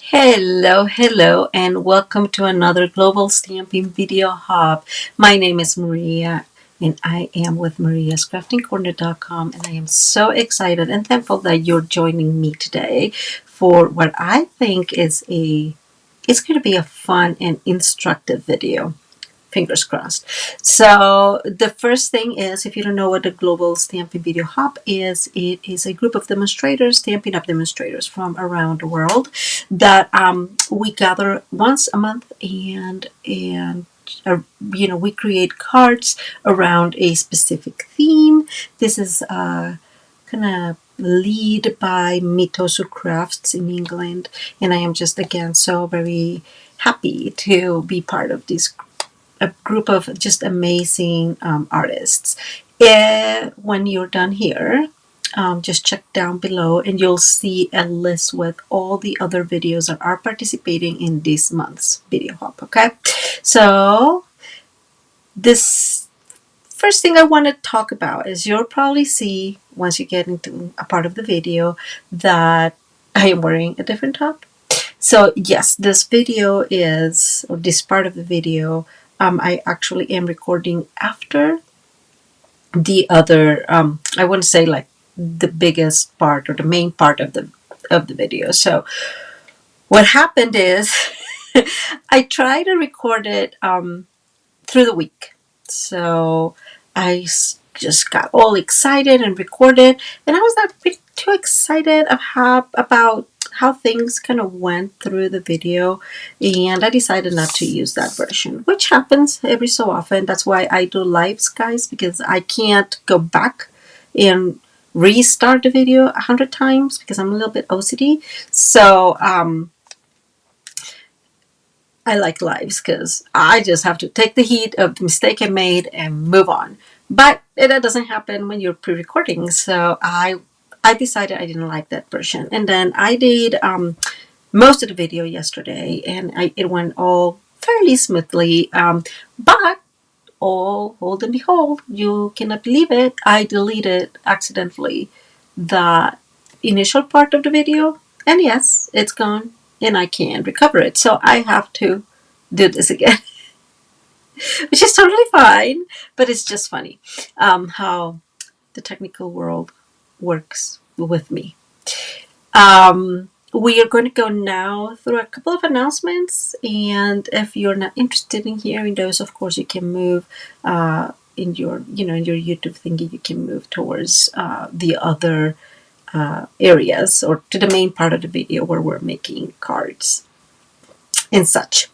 Hello, and welcome to another Global Stamping Video Hub. My name is Maria, and I am with mariascraftingcorner.com, and I am so excited and thankful that you're joining me today for what I think is it's going to be a fun and instructive video. Fingers crossed. So the first thing is, if you don't know what the Global Stamping Video Hub is, it is a group of demonstrators, Stampin' Up! Demonstrators from around the world that we gather once a month and we create cards around a specific theme. This is kind of lead by Mitosu Crafts in England, and I am just again so very happy to be part of this a group of just amazing artists. When you're done here, just check down below and you'll see a list with all the other videos that are participating in this month's video hub. Okay, so this first thing I want to talk about is you'll probably see once you get into a part of the video that I am wearing a different top. So yes, this video is, or this part of the video, I actually am recording after the other, I wouldn't say like the biggest part or the main part of the video. So what happened is I try to record it through the week. So I just got all excited and recorded, and I was not really too excited about how things kind of went through the video, and I decided not to use that version, which happens every so often. That's why I do lives, guys, because I can't go back and restart the video 100 times because I'm a little bit OCD. So I like lives because I just have to take the heat of the mistake I made and move on. But that doesn't happen when you're pre-recording. So I decided I didn't like that version. And then I did most of the video yesterday, and it went all fairly smoothly. But hold and behold, you cannot believe it, I deleted accidentally the initial part of the video. And yes, it's gone and I can't recover it. So I have to do this again, which is totally fine, but it's just funny how the technical world works with me. We are going to go now through a couple of announcements, and if you're not interested in hearing those, of course, you can move in your YouTube thingy. You can move towards the other areas or to the main part of the video where we're making cards and such.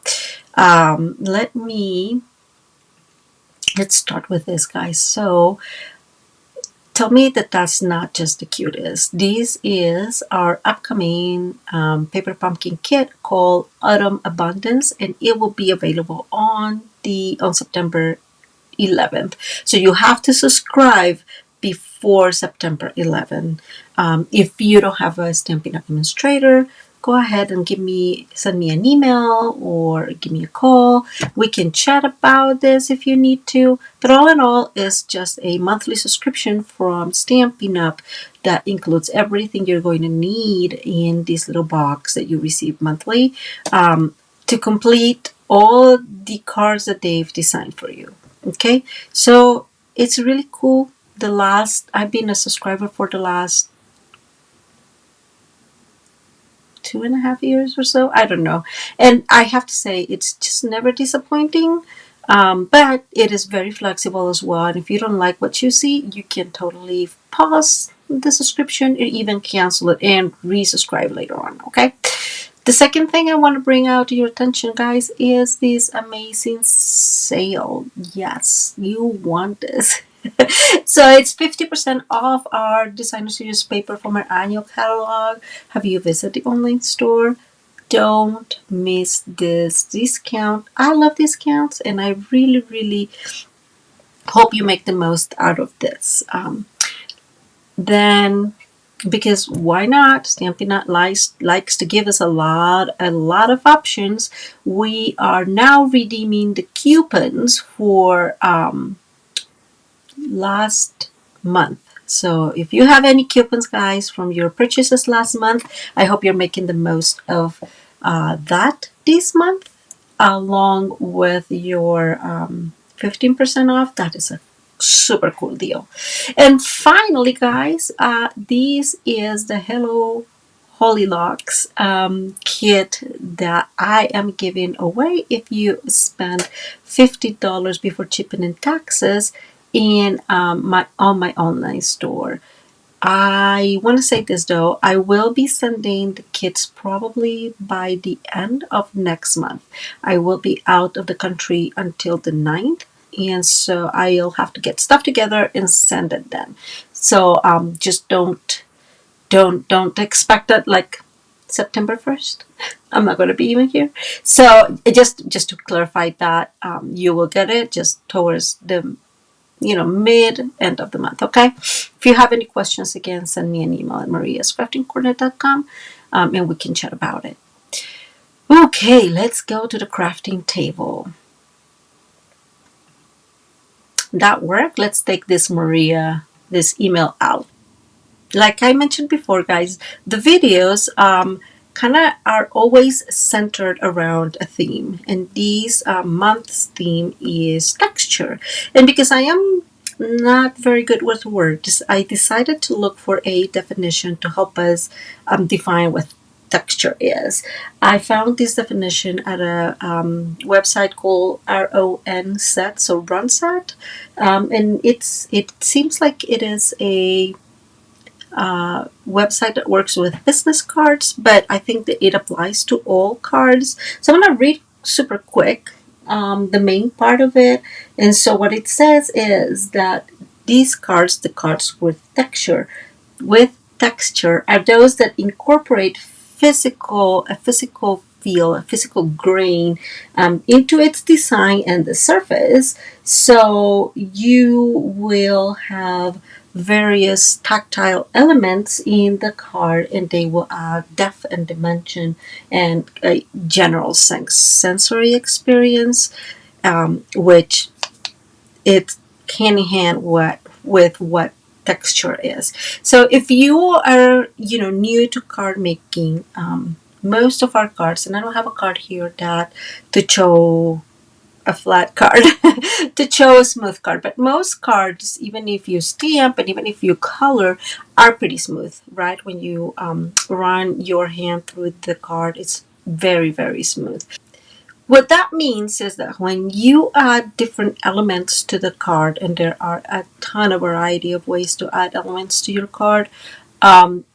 Let's start with this, guys. So tell me that that's not just the cutest. This is our upcoming paper pumpkin kit called Autumn Abundance, and it will be available on September 11th. So you have to subscribe before September 11th. If you don't have a Stampin' Up! Demonstrator, go ahead and send me an email or give me a call. We can chat about this if you need to. But all in all, it's just a monthly subscription from Stampin' Up! That includes everything you're going to need in this little box that you receive monthly to complete all the cards that they've designed for you. Okay, so it's really cool. I've been a subscriber for the last 2.5 years or so. I don't know. And I have to say, it's just never disappointing. But it is very flexible as well. And if you don't like what you see, you can totally pause the subscription or even cancel it and resubscribe later on. Okay. The second thing I want to bring out to your attention, guys, is this amazing sale. Yes, you want this. So it's 50% off our Designer Series paper from our annual catalog. Have you visited the online store? Don't miss this discount. I love discounts, and I really, really hope you make the most out of this. Then, because why not? Stampin' Up! likes to give us a lot of options. We are now redeeming the coupons for last month. So if you have any coupons, guys, from your purchases last month, I hope you're making the most of that this month, along with your 15% off. That is a super cool deal. And finally, guys, this is the Hello Holy Locks kit that I am giving away if you spend $50 before shipping and taxes in my on my online store. I want to say this though, I will be sending the kits probably by the end of next month. I will be out of the country until the 9th, and so I'll have to get stuff together and send it then. So just don't expect it like September 1st. I'm not going to be even here. So just to clarify that, you will get it just towards the mid end of the month. Okay. If you have any questions, again, send me an email at mariascraftingcorner.com, and we can chat about it. Okay, let's go to the crafting table. That worked. Let's take this email out. Like I mentioned before, guys, the videos kind of are always centered around a theme, and this month's theme is texture. And because I am not very good with words, I decided to look for a definition to help us define what texture is. I found this definition at a website called RON Set, so Run Set, and it seems like it is a website that works with business cards, but I think that it applies to all cards. So I'm going to read super quick the main part of it. And so what it says is that these cards, the cards with texture, are those that incorporate a physical feel, a physical grain into its design and the surface. So you will have various tactile elements in the card, and they will add depth and dimension and a general sensory experience, which it's hand in hand with what texture is. So if you are new to card making, most of our cards, and I don't have a card here that to show a flat card to show a smooth card, but most cards, even if you stamp and even if you color, are pretty smooth, right? When you run your hand through the card, it's very, very smooth. What that means is that when you add different elements to the card, and there are a ton of variety of ways to add elements to your card, and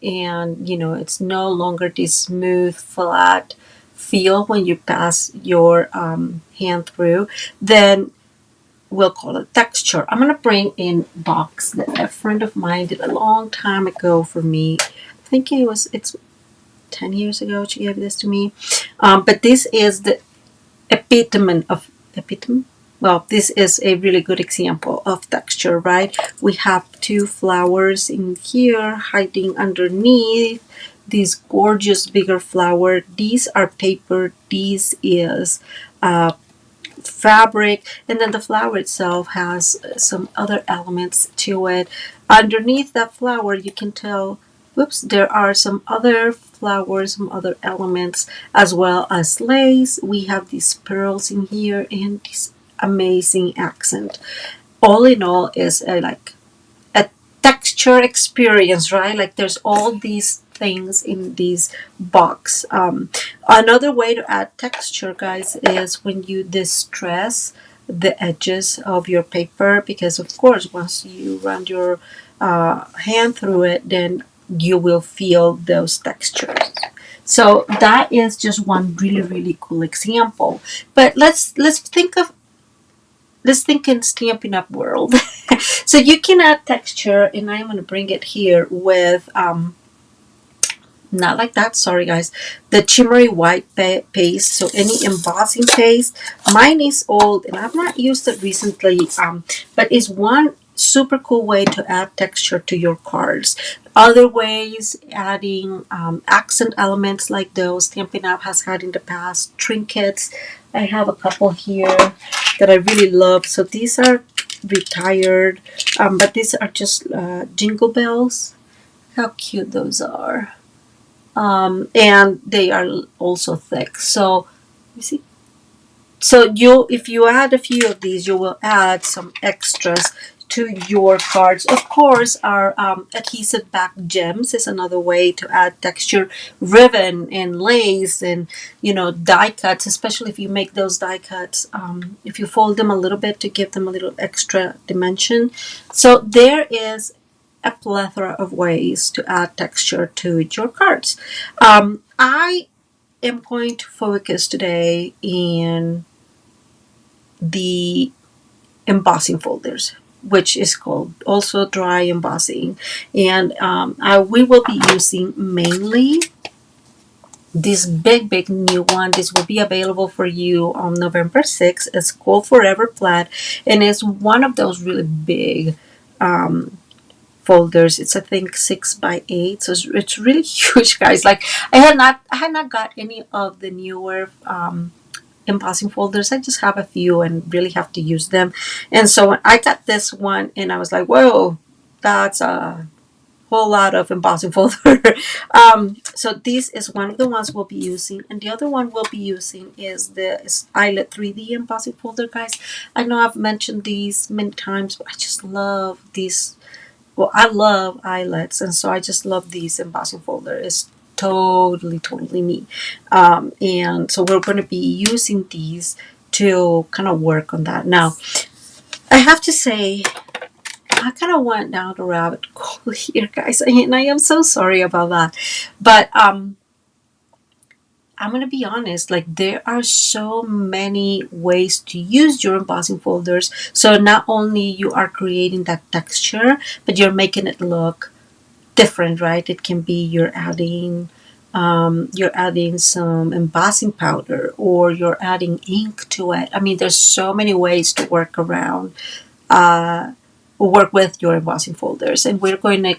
it's no longer this smooth, flat feel when you pass your hand through, then we'll call it texture. I'm going to bring in box that a friend of mine did a long time ago for me. I think it's 10 years ago she gave this to me. But this is the epitome. Well, this is a really good example of texture, right? We have two flowers in here hiding underneath this gorgeous bigger flower. These are paper. This is fabric, and then the flower itself has some other elements to it. Underneath that flower, you can tell, whoops, there are some other flowers, some other elements, as well as lace. We have these pearls in here and this amazing accent. All in all is like a texture experience, right? Like there's all these things in this box. Another way to add texture, guys, is when you distress the edges of your paper, because of course once you run your hand through it, then you will feel those textures. So that is just one really, really cool example. But let's think in Stampin' Up world. So you can add texture, and I'm going to bring it here with not like that, sorry guys, the shimmery white paste. So any embossing paste, mine is old and I've not used it recently, but it's one super cool way to add texture to your cards. Other ways, adding accent elements like those Stampin' Up has had in the past. Trinkets, I have a couple here that I really love. So these are retired, but these are just jingle bells. How cute those are. and they are also thick. So you see, so if you add a few of these, you will add some extras to your cards. Of course, our adhesive back gems is another way to add texture. Ribbon and lace and, die cuts, especially if you make those die cuts, if you fold them a little bit to give them a little extra dimension. So there is a plethora of ways to add texture to your cards. I am going to focus today in the embossing folders, which is called also dry embossing. And we will be using mainly this big new one. This will be available for you on November 6th. It's called Forever Plaid, and it's one of those really big folders. It's, I think, 6x8, so it's really huge, guys. Like, I had not got any of the newer embossing folders. I just have a few and really have to use them. And so when I got this one, and I was like, whoa, that's a whole lot of embossing folder. So this is one of the ones we'll be using, and the other one we'll be using is the Eyelet 3D embossing folder, guys. I know I've mentioned these many times, but I just love these. Well, I love eyelets, and so I just love these embossing folder. It's totally me. And so we're going to be using these to kind of work on that. Now, I have to say, I kind of went down the rabbit hole here, guys, and I am so sorry about that. But I'm going to be honest, like, there are so many ways to use your embossing folders. So not only you are creating that texture, but you're making it look different, right? It can be you're adding some embossing powder, or you're adding ink to it. I mean, there's so many ways to work around, work with your embossing folders, and we're going to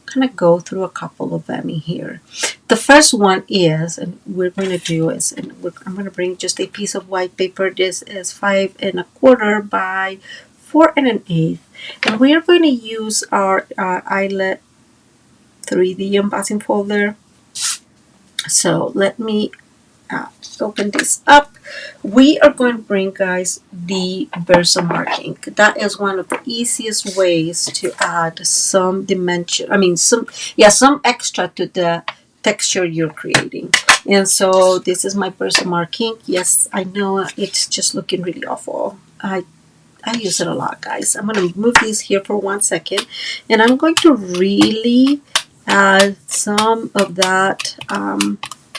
kind of go through a couple of them in here. The first one is, and we're going to do is, I'm going to bring just a piece of white paper. This is 5 1/4 by 4 1/8, and we are going to use our Eyelet 3D embossing folder. So let me open this up. We are going to bring, guys, the Versamark ink. That is one of the easiest ways to add some dimension. I mean, some extra to the texture you're creating. And so this is my Versamark ink. Yes, I know it's just looking really awful. I use it a lot, guys. I'm going to move these here for 1 second, and I'm going to really add some of that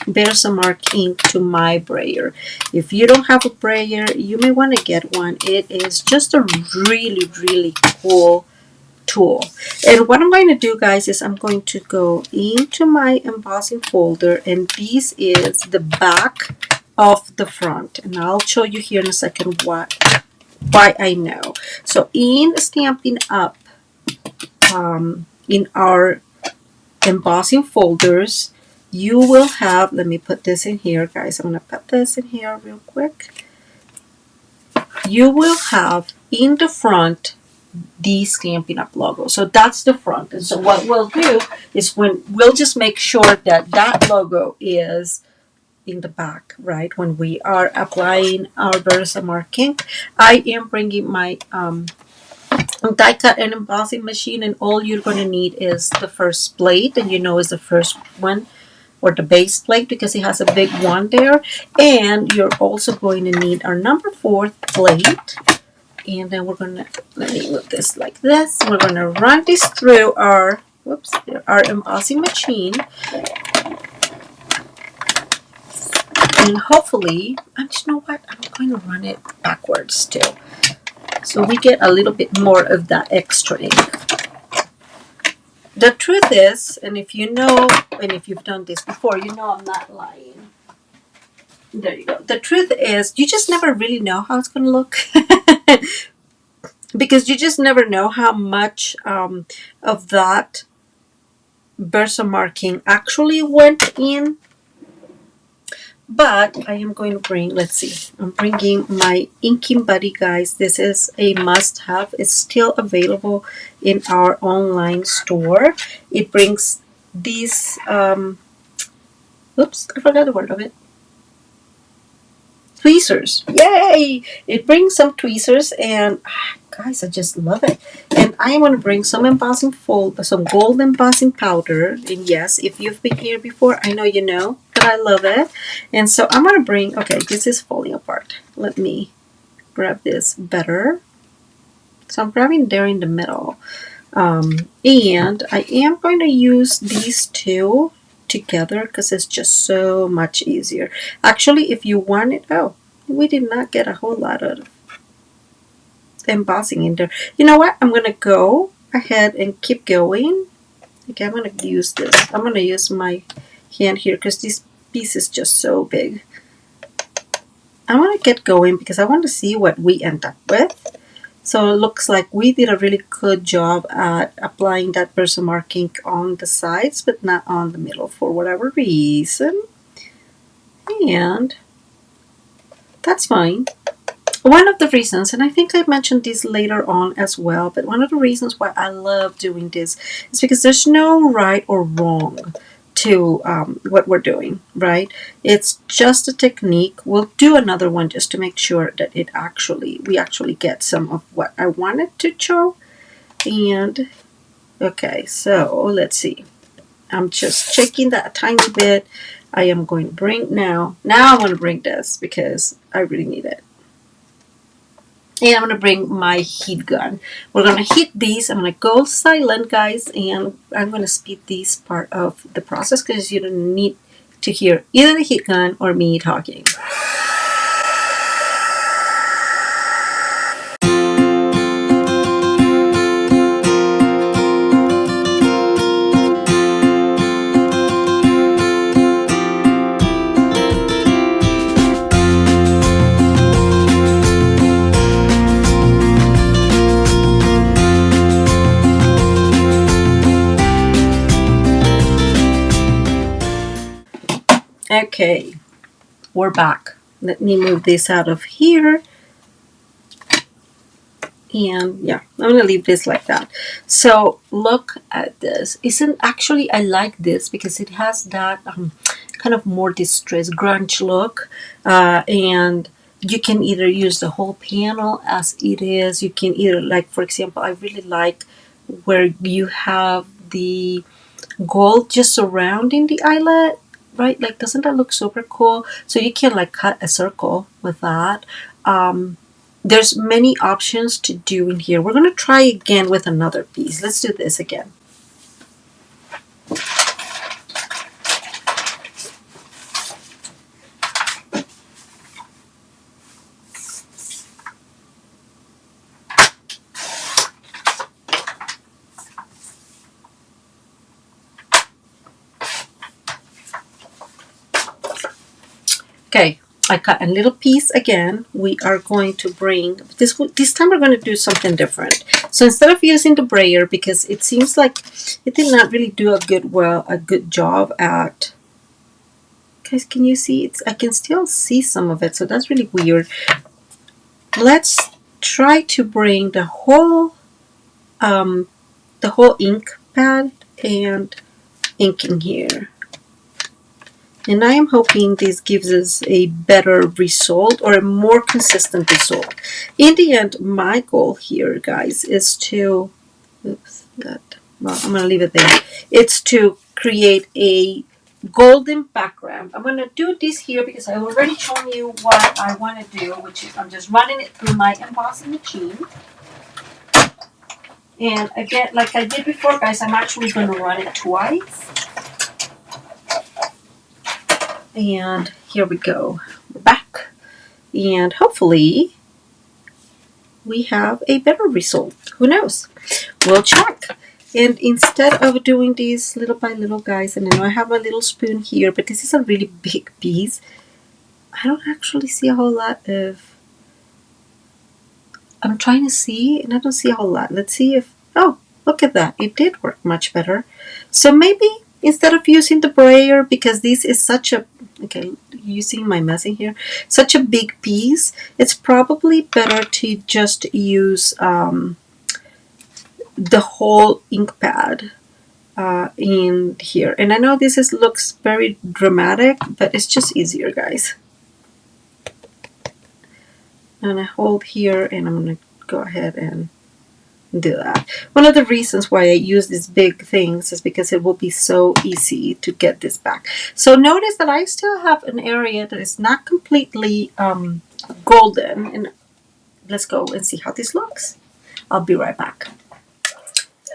Versamark ink to my brayer. If you don't have a brayer, you may want to get one. It is just a really cool tool. And what I'm going to do, guys, is I'm going to go into my embossing folder, and this is the back of the front, and I'll show you here in a second why I know. So in Stampin' Up, in our embossing folders, you will have, let me put this in here, guys. I'm going to put this in here real quick. You will have in the front the Stampin' Up logo. So that's the front. And so what we'll do is we'll just make sure that that logo is in the back, right? When we are applying our Versamark ink, I am bringing my die cut and embossing machine, and all you're going to need is the first plate, and is the first one, or the base plate, because it has a big one there. And you're also going to need our number 4 plate, and then we're going to, let me move this like this. We're going to run this through our embossing machine, and hopefully, you know what, I'm going to run it backwards too, so we get a little bit more of that extra ink. The truth is, and if you know, and if you've done this before, you know I'm not lying. There you go. The truth is, you just never really know how it's going to look. Because you just never know how much of that Versamark ink actually went in. But I am going to bring, let's see, I'm bringing my Inking Buddy, guys. This is a must-have. It's still available in our online store. It brings these Oops, I forgot the word of it. Tweezers. Yay! It brings some tweezers, and guys, I just love it. And I want to bring some some gold embossing powder. And yes, if you've been here before, I know you know that I love it. And so I'm going to bring, okay, this is falling apart. Let me grab this better. So I'm grabbing there in the middle. And I am going to use these two together because it's just so much easier. Actually, if you want it, oh, we did not get a whole lot of embossing in there. You know what? I'm going to go ahead and keep going. Okay, I'm going to use this. I'm going to use my hand here because this piece is just so big. I want to get going because I want to see what we end up with. So it looks like we did a really good job at applying that Versamark ink on the sides, but not on the middle for whatever reason. And that's fine. One of the reasons, and I think I mentioned this later on as well, but one of the reasons why I love doing this is because there's no right or wrong to what we're doing, right? It's just a technique. We'll do another one just to make sure that we actually get some of what I wanted to show. And okay, so let's see. I'm just checking that a tiny bit. I am going to bring now I'm going to bring this because I really need it. And I'm going to bring my heat gun. We're going to heat these. I'm going to go silent, guys, and I'm going to speed this part of the process because you don't need to hear either the heat gun or me talking. Okay, we're back. Let me move this out of here. And yeah, I'm going to leave this like that. So look at this. I like this because it has that kind of more distressed grunge look. And you can either use the whole panel as it is. You can either, like, for example, I really like where you have the gold just surrounding the eyelet, right? Like, doesn't that look super cool? So you can like cut a circle with that. There's many options to do in here. We're going to try again with another piece. Let's do this again. Okay, I cut a little piece again. We are going to bring this time we're going to do something different. So instead of using the brayer, because it seems like it did not really do a good job at. Guys, can you see? I can still see some of it, so that's really weird. Let's try to bring the whole ink pad and ink in here. And I am hoping this gives us a better result or a more consistent result. In the end, my goal here, guys, is to, I'm going to leave it there. It's to create a golden background. I'm going to do this here because I've already shown you what I want to do, which is I'm just running it through my embossing machine. And again, like I did before, guys, I'm actually going to run it twice. And here we go. We're back. And hopefully we have a better result. Who knows? We'll check. And instead of doing these little by little, guys, and I know I have a little spoon here, but this is a really big piece. I don't actually see a whole lot of... I'm trying to see, and I don't see a whole lot. Let's see if... Oh, look at that. It did work much better. So maybe instead of using the brayer, because this is such a... Okay, you see my messing here? Such a big piece. It's probably better to just use the whole ink pad in here. And I know this looks very dramatic, but it's just easier, guys. And I hold here, and I'm going to go ahead and do that. One of the reasons why I use these big things is because it will be so easy to get this back. So notice that I still have an area that is not completely golden. And let's go and see how this looks. I'll be right back.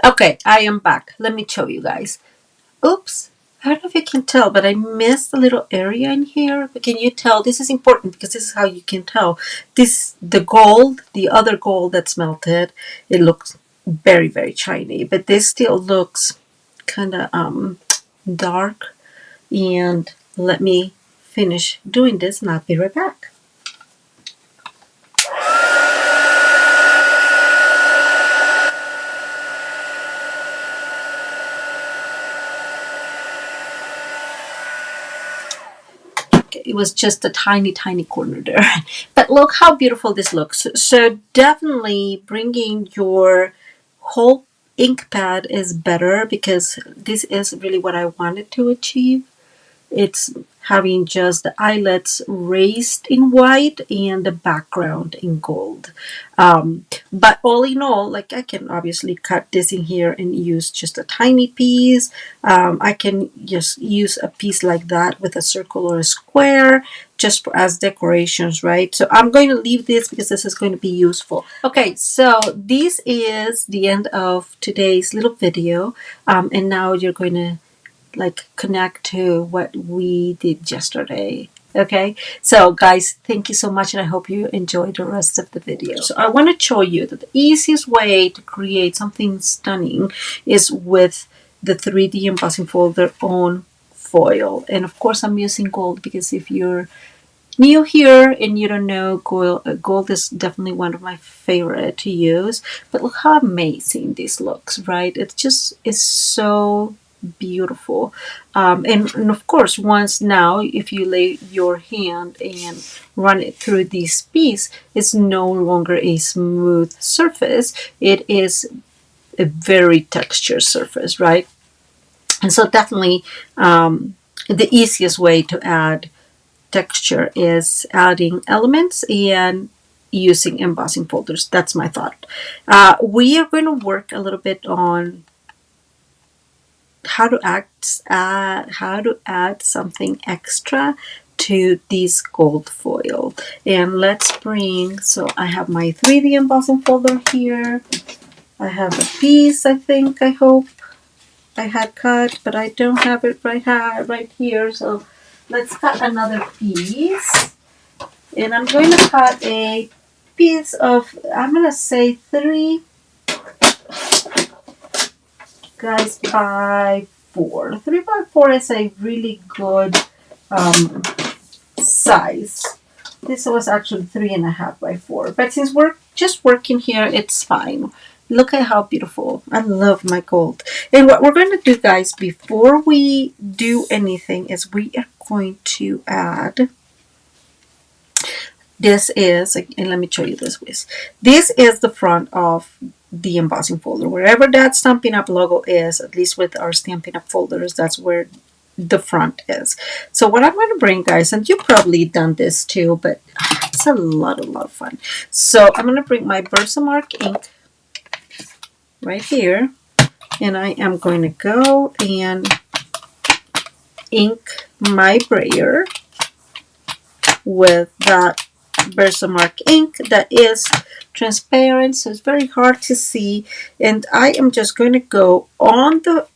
Okay, I am back. Let me show you guys. Oops. I don't know if you can tell, but I missed a little area in here. But can you tell? This is important because this is how you can tell. The gold, the other gold that's melted, it looks very, very shiny. But this still looks kind of dark. And let me finish doing this and I'll be right back. It was just a tiny, tiny corner there. But look how beautiful this looks. So definitely bringing your whole ink pad is better because this is really what I wanted to achieve. It's having just the eyelets raised in white and the background in gold. But all in all, like I can obviously cut this in here and use just a tiny piece. I can just use a piece like that with a circle or a square just as decorations, right? So I'm going to leave this because this is going to be useful. Okay, so this is the end of today's little video. And now you're going to like connect to what we did yesterday. Okay, so guys, thank you so much and I hope you enjoyed the rest of the video. So I want to show you that the easiest way to create something stunning is with the 3D embossing folder on foil. And of course I'm using gold because if you're new here and you don't know, gold is definitely one of my favorite to use. But look how amazing this looks, right? It's so beautiful. And of course, once now, if you lay your hand and run it through this piece, it's no longer a smooth surface. It is a very textured surface, right? And so definitely the easiest way to add texture is adding elements and using embossing folders. That's my thought. We are going to work a little bit on how to add something extra to this gold foil. And let's bring, so I have my 3D embossing folder here. I have a piece, I hope I had cut, but I don't have it right here. So let's cut another piece. And I'm going to cut a piece of, I'm going to say 3 guys by 4. 3 by 4 is a really good size. This was actually 3.5 by 4. But since we're just working here, it's fine. Look at how beautiful. I love my gold. And what we're going to do, guys, before we do anything is we are going to add, this is, and let me show you this with. This is the front of the embossing folder. Wherever that Stampin' Up logo is, at least with our Stampin' Up folders, that's where the front is. So what I'm going to bring, guys, and you've probably done this too, but it's a lot of fun. So I'm going to bring my Versamark ink right here, and I am going to go and ink my brayer with that Versamark ink that is transparent, so it's very hard to see. And I am just going to go on the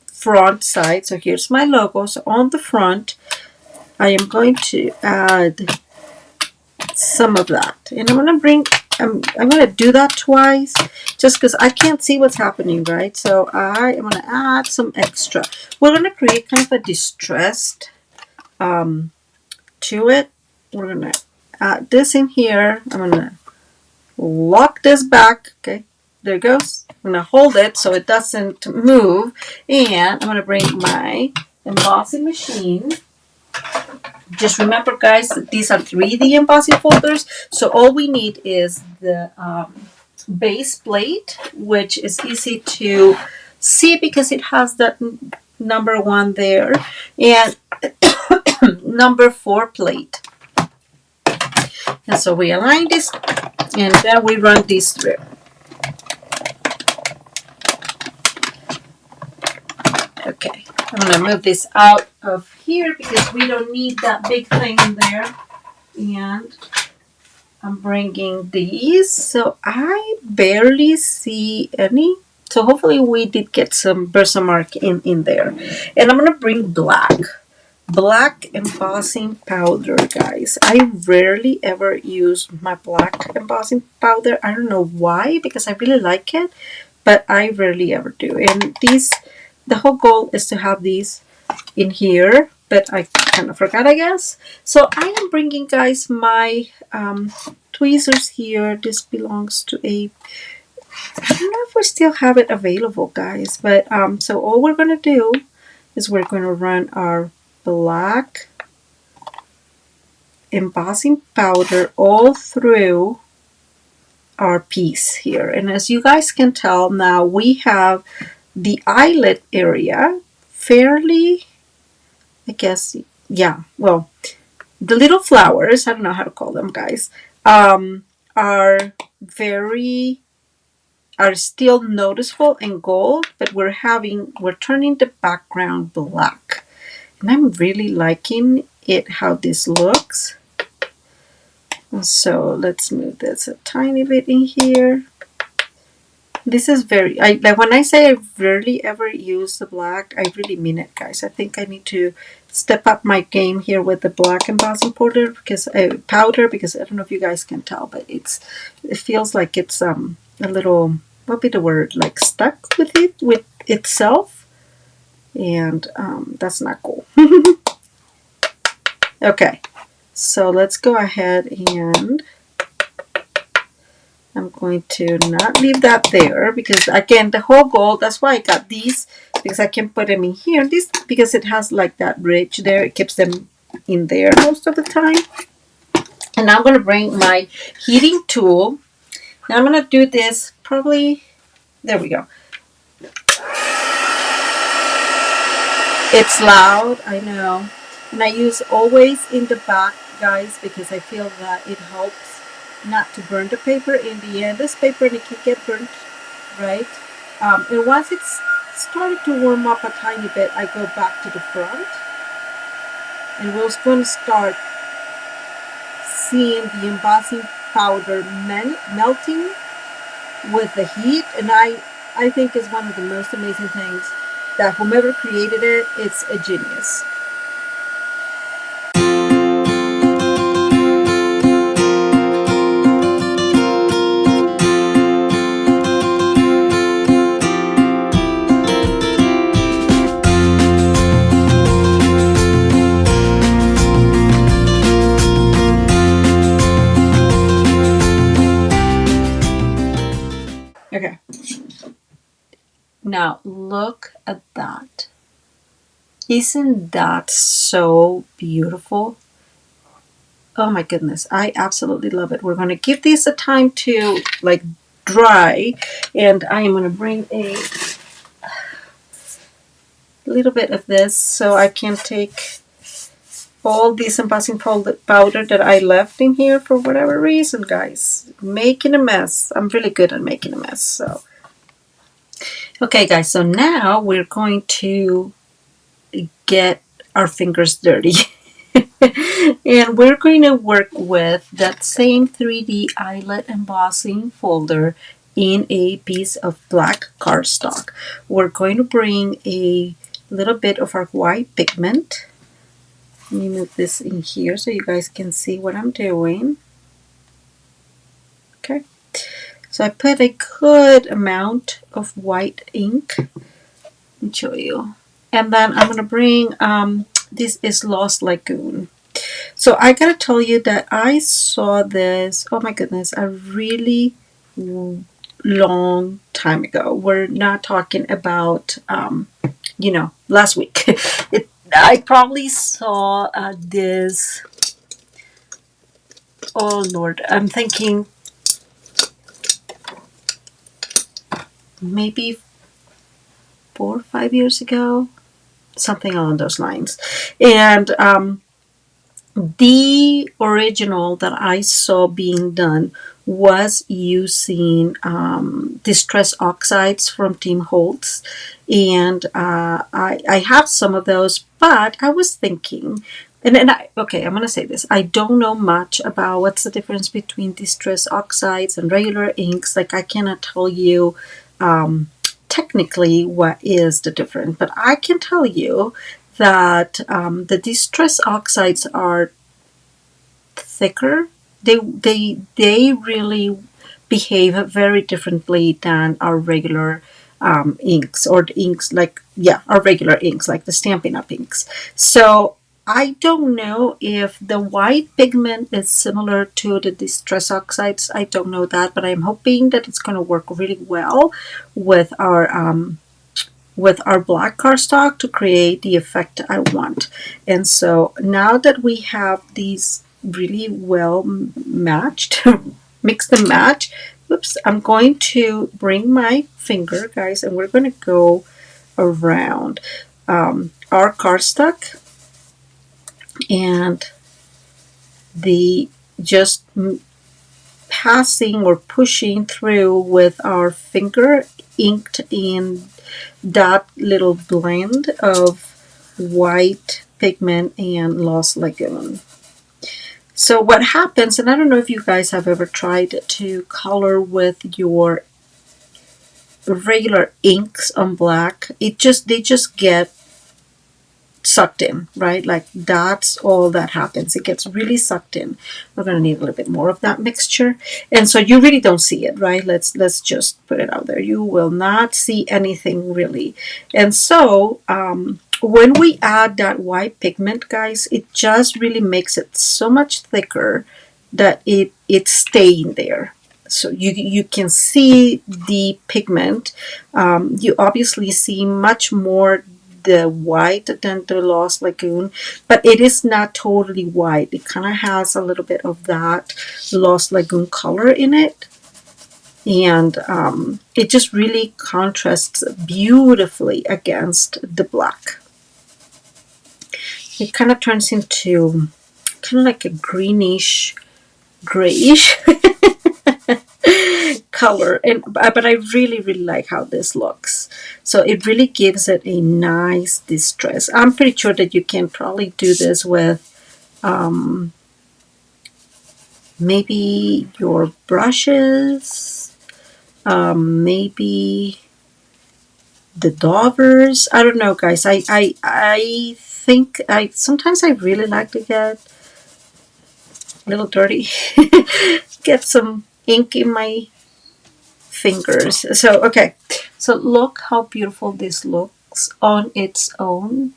front side. So here's my logo. So on the front, I am going to add some of that. And I'm going to bring, I'm going to do that twice just because I can't see what's happening, right? So I am going to add some extra. We're going to create kind of a distressed to it. We're going to add this in here. I'm going to lock this back. Okay, there it goes. I'm going to hold it so it doesn't move. And I'm going to bring my embossing machine. Just remember, guys, that these are 3D embossing folders. So all we need is the base plate, which is easy to C because it has that number 1 there, and number 4 plate. And so we align this, and then we run this through. Okay, I'm going to move this out of here because we don't need that big thing in there. And I'm bringing these, so I barely see any. So hopefully we did get some Versamark in there. And I'm going to bring black embossing powder, guys. I rarely ever use my black embossing powder. I don't know why, because I really like it, but I rarely ever do. And these, the whole goal is to have these in here, but I kind of forgot, I guess. So I am bringing, guys, my tweezers here. This belongs to a, I don't know if we still have it available, guys, but so all we're going to do is we're going to run our black embossing powder all through our piece here. And as you guys can tell, now we have the eyelet area fairly, I guess, yeah, well, the little flowers, I don't know how to call them, guys, are still noticeable in gold, but we're turning the background black. And I'm really liking it, how this looks. So let's move this a tiny bit in here. This is very, like when I say I rarely ever use the black, I really mean it, guys. I think I need to step up my game here with the black embossing powder because I don't know if you guys can tell, but it feels like it's a little, what would be the word, like stuck with itself. And that's not cool. Okay, so let's go ahead and I'm going to not leave that there because, again, the whole goal, that's why I got these, because I can put them in here. This, because it has like that ridge there, it keeps them in there most of the time. And now I'm going to bring my heating tool. Now I'm going to do this probably, there we go. It's loud, I know. And I use always in the back, guys, because I feel that it helps not to burn the paper. In the end, this paper, it can get burnt, right? And once it's started to warm up a tiny bit, I go back to the front. And we're going to start seeing the embossing powder melting with the heat. And I think is one of the most amazing things that whomever created it, it's a genius. Okay. Now look at that. Isn't that so beautiful? Oh my goodness, I absolutely love it. We're going to give this a time to like dry, and I am going to bring a little bit of this so I can take all this embossing powder that I left in here for whatever reason, guys. Making a mess. I'm really good at making a mess. So, okay, guys, so now we're going to get our fingers dirty. And we're going to work with that same 3D eyelet embossing folder in a piece of black cardstock. We're going to bring a little bit of our white pigment. Let me move this in here so you guys can see what I'm doing. Okay, so I put a good amount of white ink. Let me show you. And then I'm going to bring, this is Lost Lagoon. So I gotta tell you that I saw this, oh my goodness, a really long time ago. We're not talking about, you know, last week. I probably saw this, oh Lord, I'm thinking maybe 4 or 5 years ago, something along those lines. And the original that I saw being done was using distress oxides from Tim Holtz, and I have some of those, but I was thinking, okay, I'm gonna say this. I don't know much about what's the difference between distress oxides and regular inks. Like I cannot tell you technically what is the difference, but I can tell you that the distress oxides are thicker. They really behave very differently than our regular inks, or the inks like, yeah, our regular inks like the Stampin' Up! Inks. So I don't know if the white pigment is similar to the distress oxides. I don't know that, but I'm hoping that it's going to work really well with our black cardstock to create the effect I want. And so now that we have these really well matched, mix and match, whoops, I'm going to bring my finger, guys, and we're going to go around our cardstock and the just passing or pushing through with our finger inked in that little blend of white pigment and Lost Lagoon. So what happens, and I don't know if you guys have ever tried to color with your regular inks on black, they just get sucked in, right? Like that's all that happens. It gets really sucked in. We're going to need a little bit more of that mixture, and so you really don't see it, right? Let's just put it out there. You will not see anything really. And so when we add that white pigment, guys, it just really makes it so much thicker that it's staying there. So you can see the pigment. You obviously see much more the white than the Lost Lagoon, but it is not totally white. It kind of has a little bit of that Lost Lagoon color in it, and it just really contrasts beautifully against the black. It kind of turns into kind of like a greenish, grayish color, but I really like how this looks. So it really gives it a nice distress. I'm pretty sure that you can probably do this with maybe your brushes, maybe the daubers. I don't know, guys. I think sometimes I really like to get a little dirty, get some ink in my fingers. So okay, so look how beautiful this looks on its own.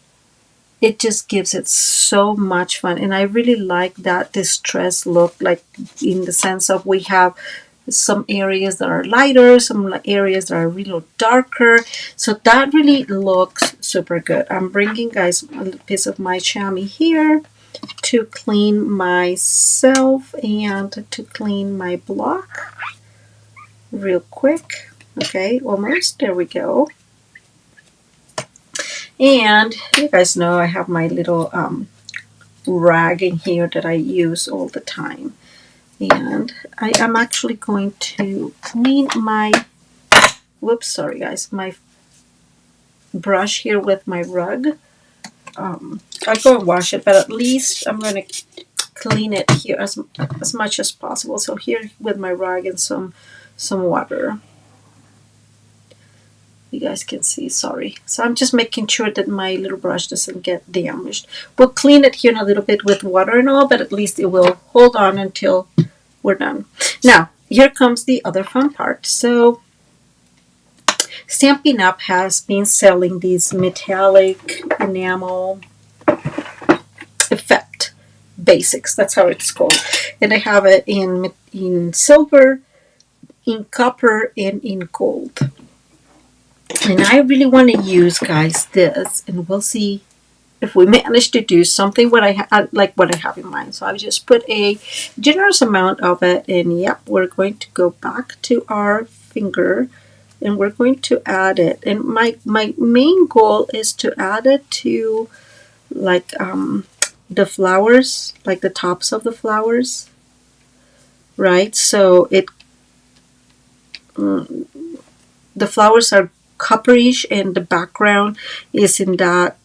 It just gives it so much fun, and I really like that distress look, like in the sense of we have some areas that are lighter, some areas that are a little darker. So that really looks super good. I'm bringing, guys, a little piece of my chamois here to clean myself and to clean my block real quick. Okay, almost. There we go. And you guys know I have my little rag in here that I use all the time. And I am actually going to clean my, whoops, sorry guys, my brush here with my rug. I'll go and wash it, but at least I'm going to clean it here as much as possible. So here with my rag and some water. You guys can see, sorry. So I'm just making sure that my little brush doesn't get damaged. We'll clean it here in a little bit with water and all, but at least it will hold on until we're done. Now, here comes the other fun part. So Stampin' Up! Has been selling these metallic enamel effect basics. That's how it's called. And I have it in silver, in copper, and in gold. And I really want to use, guys, this, and we'll see if we manage to do something like what I have in mind. So I just put a generous amount of it, and yep, we're going to go back to our finger and we're going to add it. And my main goal is to add it to like the flowers, like the tops of the flowers, right? So the flowers are copperish and the background is in that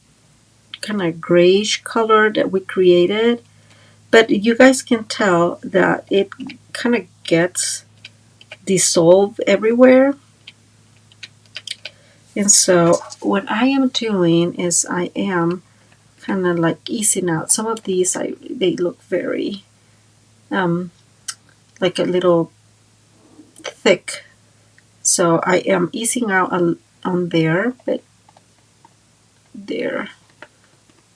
kind of grayish color that we created. But you guys can tell that it kind of gets dissolved everywhere. And so what I am doing is I am kind of like easing out. Some of these, they look very like a little thick. So I am easing out on there, but there.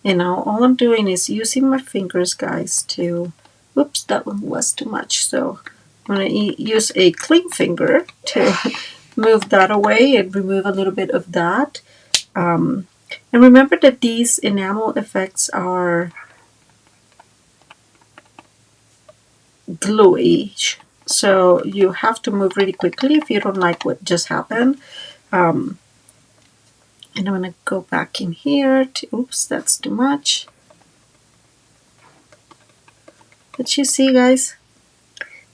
And now all I'm doing is using my fingers, guys, to, oops, that one was too much. So I'm going to use a clean finger to move that away and remove a little bit of that. And remember that these enamel effects are gluey, so you have to move really quickly if you don't like what just happened. And I'm going to go back in here to, oops, that's too much. But you see, guys,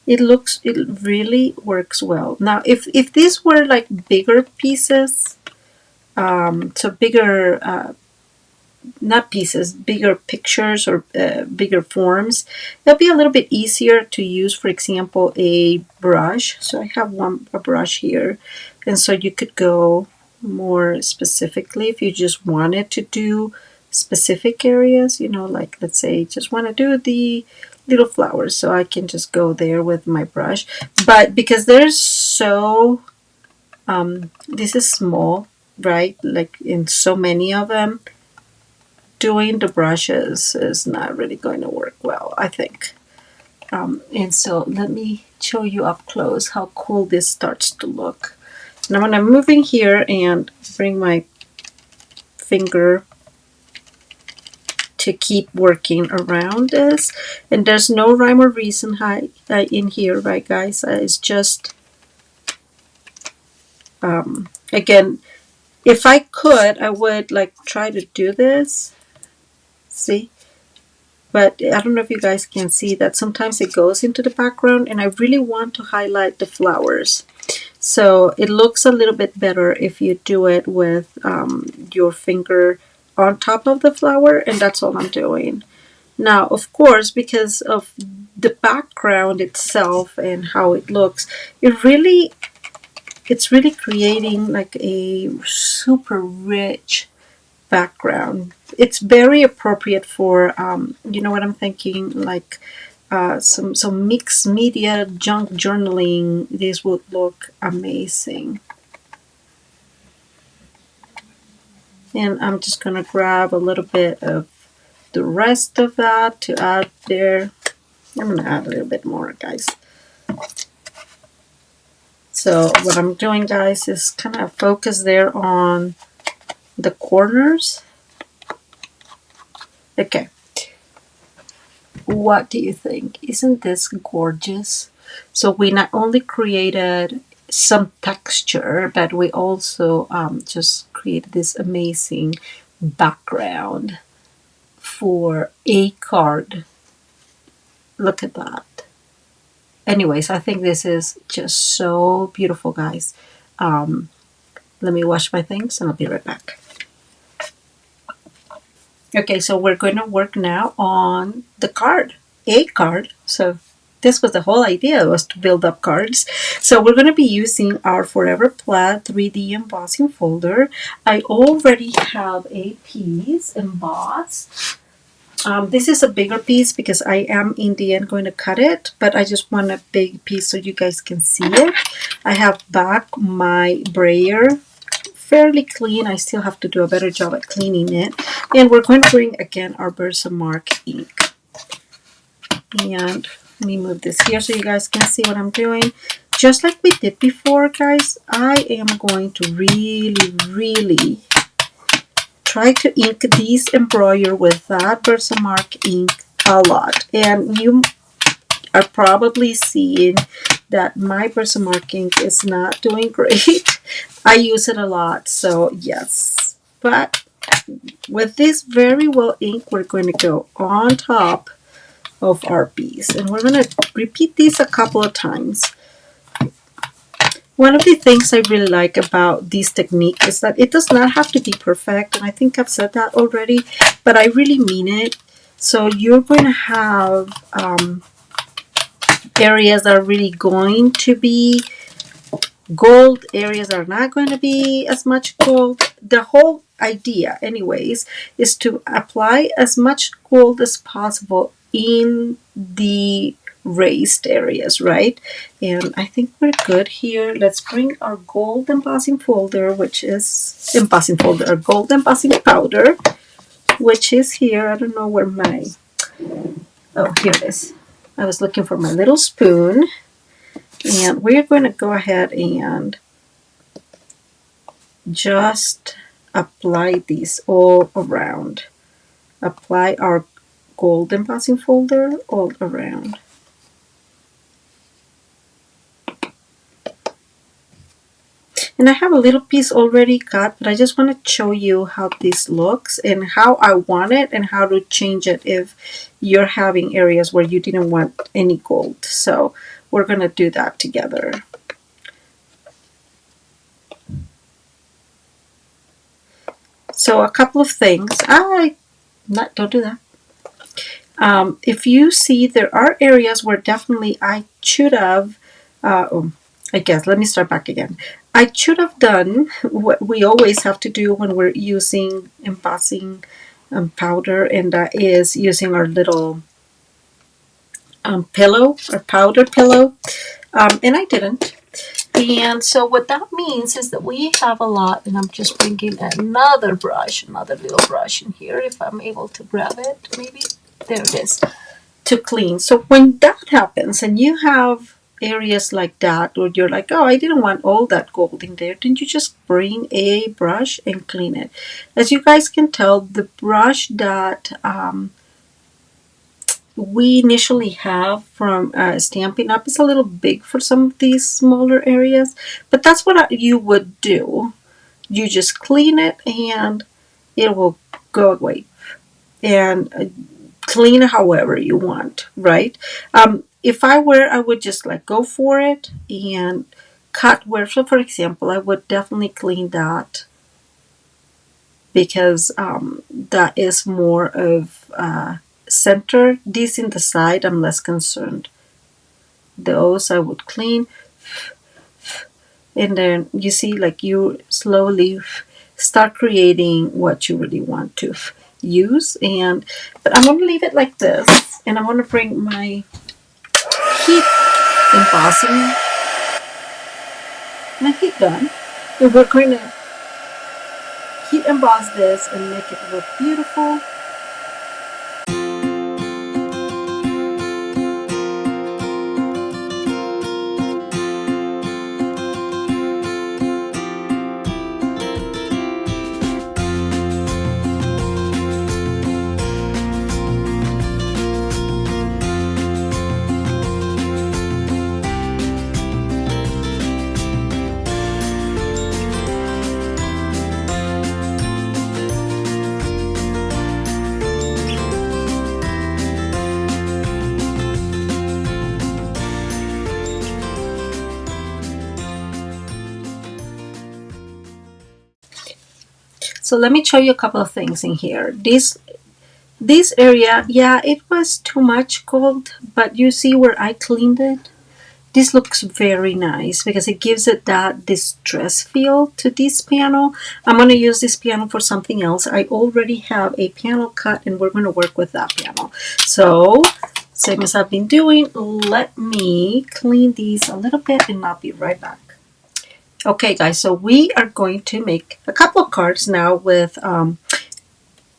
it really works well. Now, if these were like bigger pieces, so bigger, not pieces, bigger pictures or bigger forms, it'll be a little bit easier to use, for example, a brush. So I have a brush here, and so you could go more specifically if you just wanted to do specific areas, you know, like let's say just want to do the little flowers, so I can just go there with my brush. But because there's so this is small, right, like in so many of them, doing the brushes is not really going to work well, I think. And so let me show you up close how cool this starts to look. And I'm going to move in here and bring my finger to keep working around this. And there's no rhyme or reason in here, right, guys? It's just, again, if I could, I would like try to do this. See? But I don't know if you guys can see that sometimes it goes into the background, and I really want to highlight the flowers. So it looks a little bit better if you do it with your finger on top of the flower, and that's all I'm doing. Now, of course, because of the background itself and how it looks, it's really creating like a super rich background. It's very appropriate for, you know what I'm thinking, like some mixed media junk journaling. This would look amazing. And I'm just going to grab a little bit of the rest of that to add there. I'm going to add a little bit more, guys. So what I'm doing, guys, is kind of focus there on the corners. Okay. What do you think? Isn't this gorgeous? So we not only created some texture, but we also just created this amazing background for a card. Look at that. Anyways, I think this is just so beautiful, guys. Let me wash my things and I'll be right back. Okay, so we're going to work now on the card, a card. So this was the whole idea, was to build up cards. So we're going to be using our Forever Plaid 3D embossing folder. I already have a piece embossed. This is a bigger piece because I am in the end going to cut it, but I just want a big piece so you guys can see it. I have back my brayer fairly clean. I still have to do a better job at cleaning it. And we're going to bring again our Versamark ink. And let me move this here so you guys can see what I'm doing. Just like we did before, guys, I am going to really try to ink these embroider with that Versamark ink a lot. And are probably seeing that my Versamark ink is not doing great. I use it a lot, so yes. But with this Very Well ink, we're going to go on top of our piece. And we're going to repeat these a couple of times. One of the things I really like about this technique is that it does not have to be perfect, and I think I've said that already, but I really mean it. So you're going to have areas that are really going to be gold, areas that are not going to be as much gold. The whole idea, anyways, is to apply as much gold as possible in the raised areas, right? And I think we're good here. Let's bring our gold embossing folder, which is our gold embossing powder, which is here. I don't know where my, oh, here it is. I was looking for my little spoon. And we're going to go ahead and just apply these all around. Apply our gold embossing folder all around. And I have a little piece already cut, but I just want to show you how this looks and how I want it and how to change it if you're having areas where you didn't want any gold. So we're going to do that together. So a couple of things. Don't do that. If you see, there are areas where definitely I should have, I guess, let me start back again. I should have done what we always have to do when we're using embossing powder, and that is using our little pillow, or powder pillow, and I didn't. And so what that means is that we have a lot, and I'm just bringing another little brush in here, if I'm able to grab it, maybe. There it is, to clean. So when that happens and you have areas like that, or you're like, oh, I didn't want all that gold in there, then you just bring a brush and clean it. As you guys can tell, the brush that we initially have from Stampin'Up is a little big for some of these smaller areas, but that's what you would do. You just clean it and it will go away, and clean however you want, right? If I were, I would just like go for it and cut where, so for example, I would definitely clean that, because that is more of center. This in the side, I'm less concerned. Those I would clean, and then you see, like, you slowly start creating what you really want to use. But I'm going to leave it like this, and I'm going to bring my heat embossing, my heat gun, and we're going to heat emboss this and make it look beautiful. So let me show you a couple of things in here. This area, yeah, it was too much gold, but you see where I cleaned it? This looks very nice because it gives it that distress feel to this panel. I'm going to use this panel for something else. I already have a panel cut, and we're going to work with that panel. So, same as I've been doing, let me clean these a little bit, and I'll be right back. Okay, guys, so we are going to make a couple of cards now with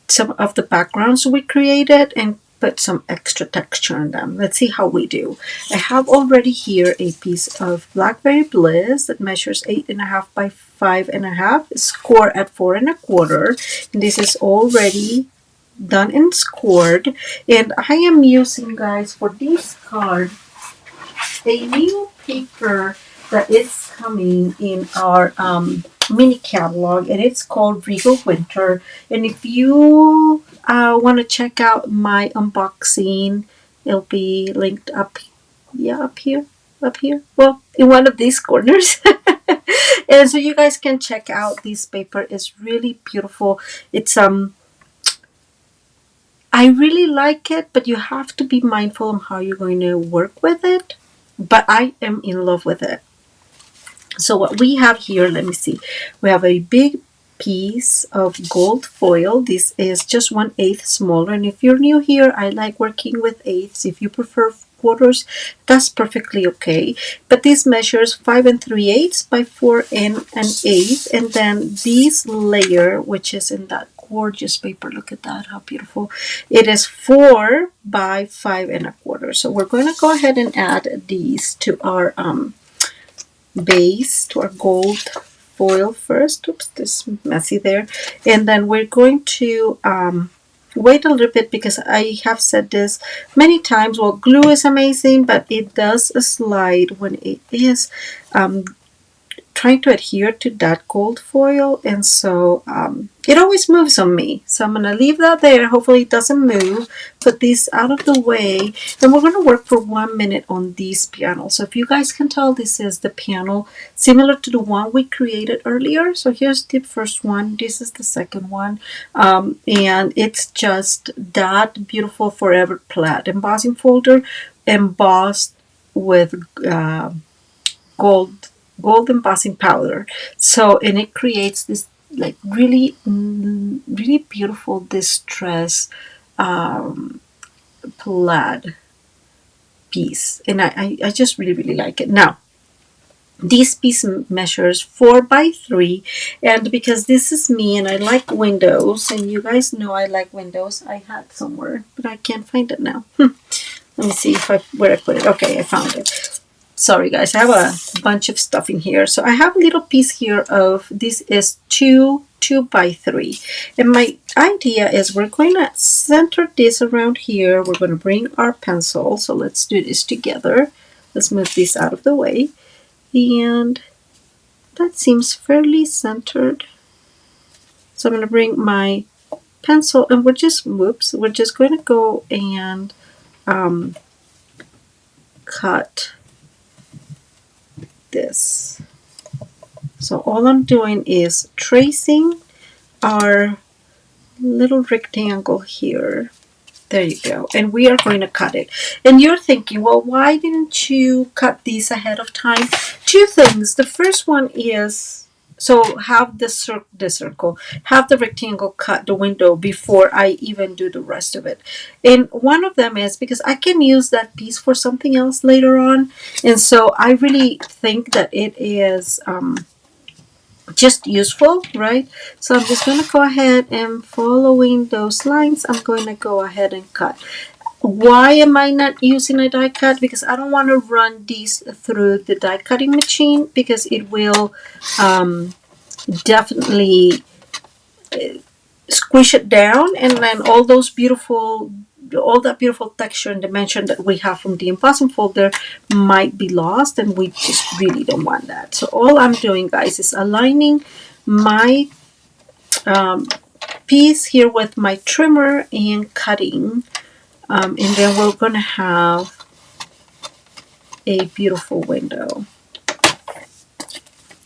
some of the backgrounds we created and put some extra texture on them. Let's see how we do. I have already here a piece of Blackberry Bliss that measures 8.5 by 5.5, score at 4 1/4. And this is already done and scored. And I am using, guys, for this card, a new paper that is coming in our mini catalog, and it's called Regal Winter. And if you want to check out my unboxing, it'll be linked up, yeah, up here. Well, in one of these corners. And so you guys can check out this paper. It's really beautiful. It's I really like it, but you have to be mindful of how you're going to work with it. But I am in love with it. So what we have here, let me see. We have a big piece of gold foil. This is just 1/8 smaller. And if you're new here, I like working with eighths. If you prefer quarters, that's perfectly okay. But this measures 5 3/8 by 4 and an eighth. And then this layer, which is in that gorgeous paper, look at that, how beautiful. It is 4 by 5 1/4. So we're going to go ahead and add these to our base, to our gold foil first. Oops, this is messy there. And then we're going to wait a little bit, because I have said this many times. Well, glue is amazing, but it does slide when it is trying to adhere to that gold foil, and so it always moves on me. So I'm going to leave that there. Hopefully it doesn't move. Put these out of the way, and we're going to work for 1 minute on this panel. So if you guys can tell, this is the panel similar to the one we created earlier. So here's the first one. This is the second one, and it's just that beautiful forever plaid embossing folder, embossed with gold embossing powder. So, and it creates this like really really beautiful distress plaid piece, and I just really like it. Now this piece measures 4 by 3, and because this is me and I like windows, and you guys know I like windows. I had somewhere, but I can't find it now. Let me see where I put it. Okay, I found it. Sorry guys, I have a bunch of stuff in here. So I have a little piece here of, this is 2 by 3. And my idea is we're going to center this around here. We're going to bring our pencil. So let's do this together. Let's move this out of the way. And that seems fairly centered. So I'm going to bring my pencil, and we're just going to go and cut this. So all I'm doing is tracing our little rectangle here. There you go. And we are going to cut it. And you're thinking, well, why didn't you cut these ahead of time? Two things. The first one is, so have the circle, have the rectangle cut the window before I even do the rest of it. And one of them is because I can use that piece for something else later on. And so I really think that it is just useful, right? So I'm just going to go ahead and following those lines, I'm going to go ahead and cut. Why am I not using a die cut? Because I don't want to run these through the die cutting machine, because it will definitely squish it down, and then all that beautiful texture and dimension that we have from the embossing folder might be lost, and we just really don't want that. So all I'm doing, guys, is aligning my piece here with my trimmer and cutting, and then we're going to have a beautiful window.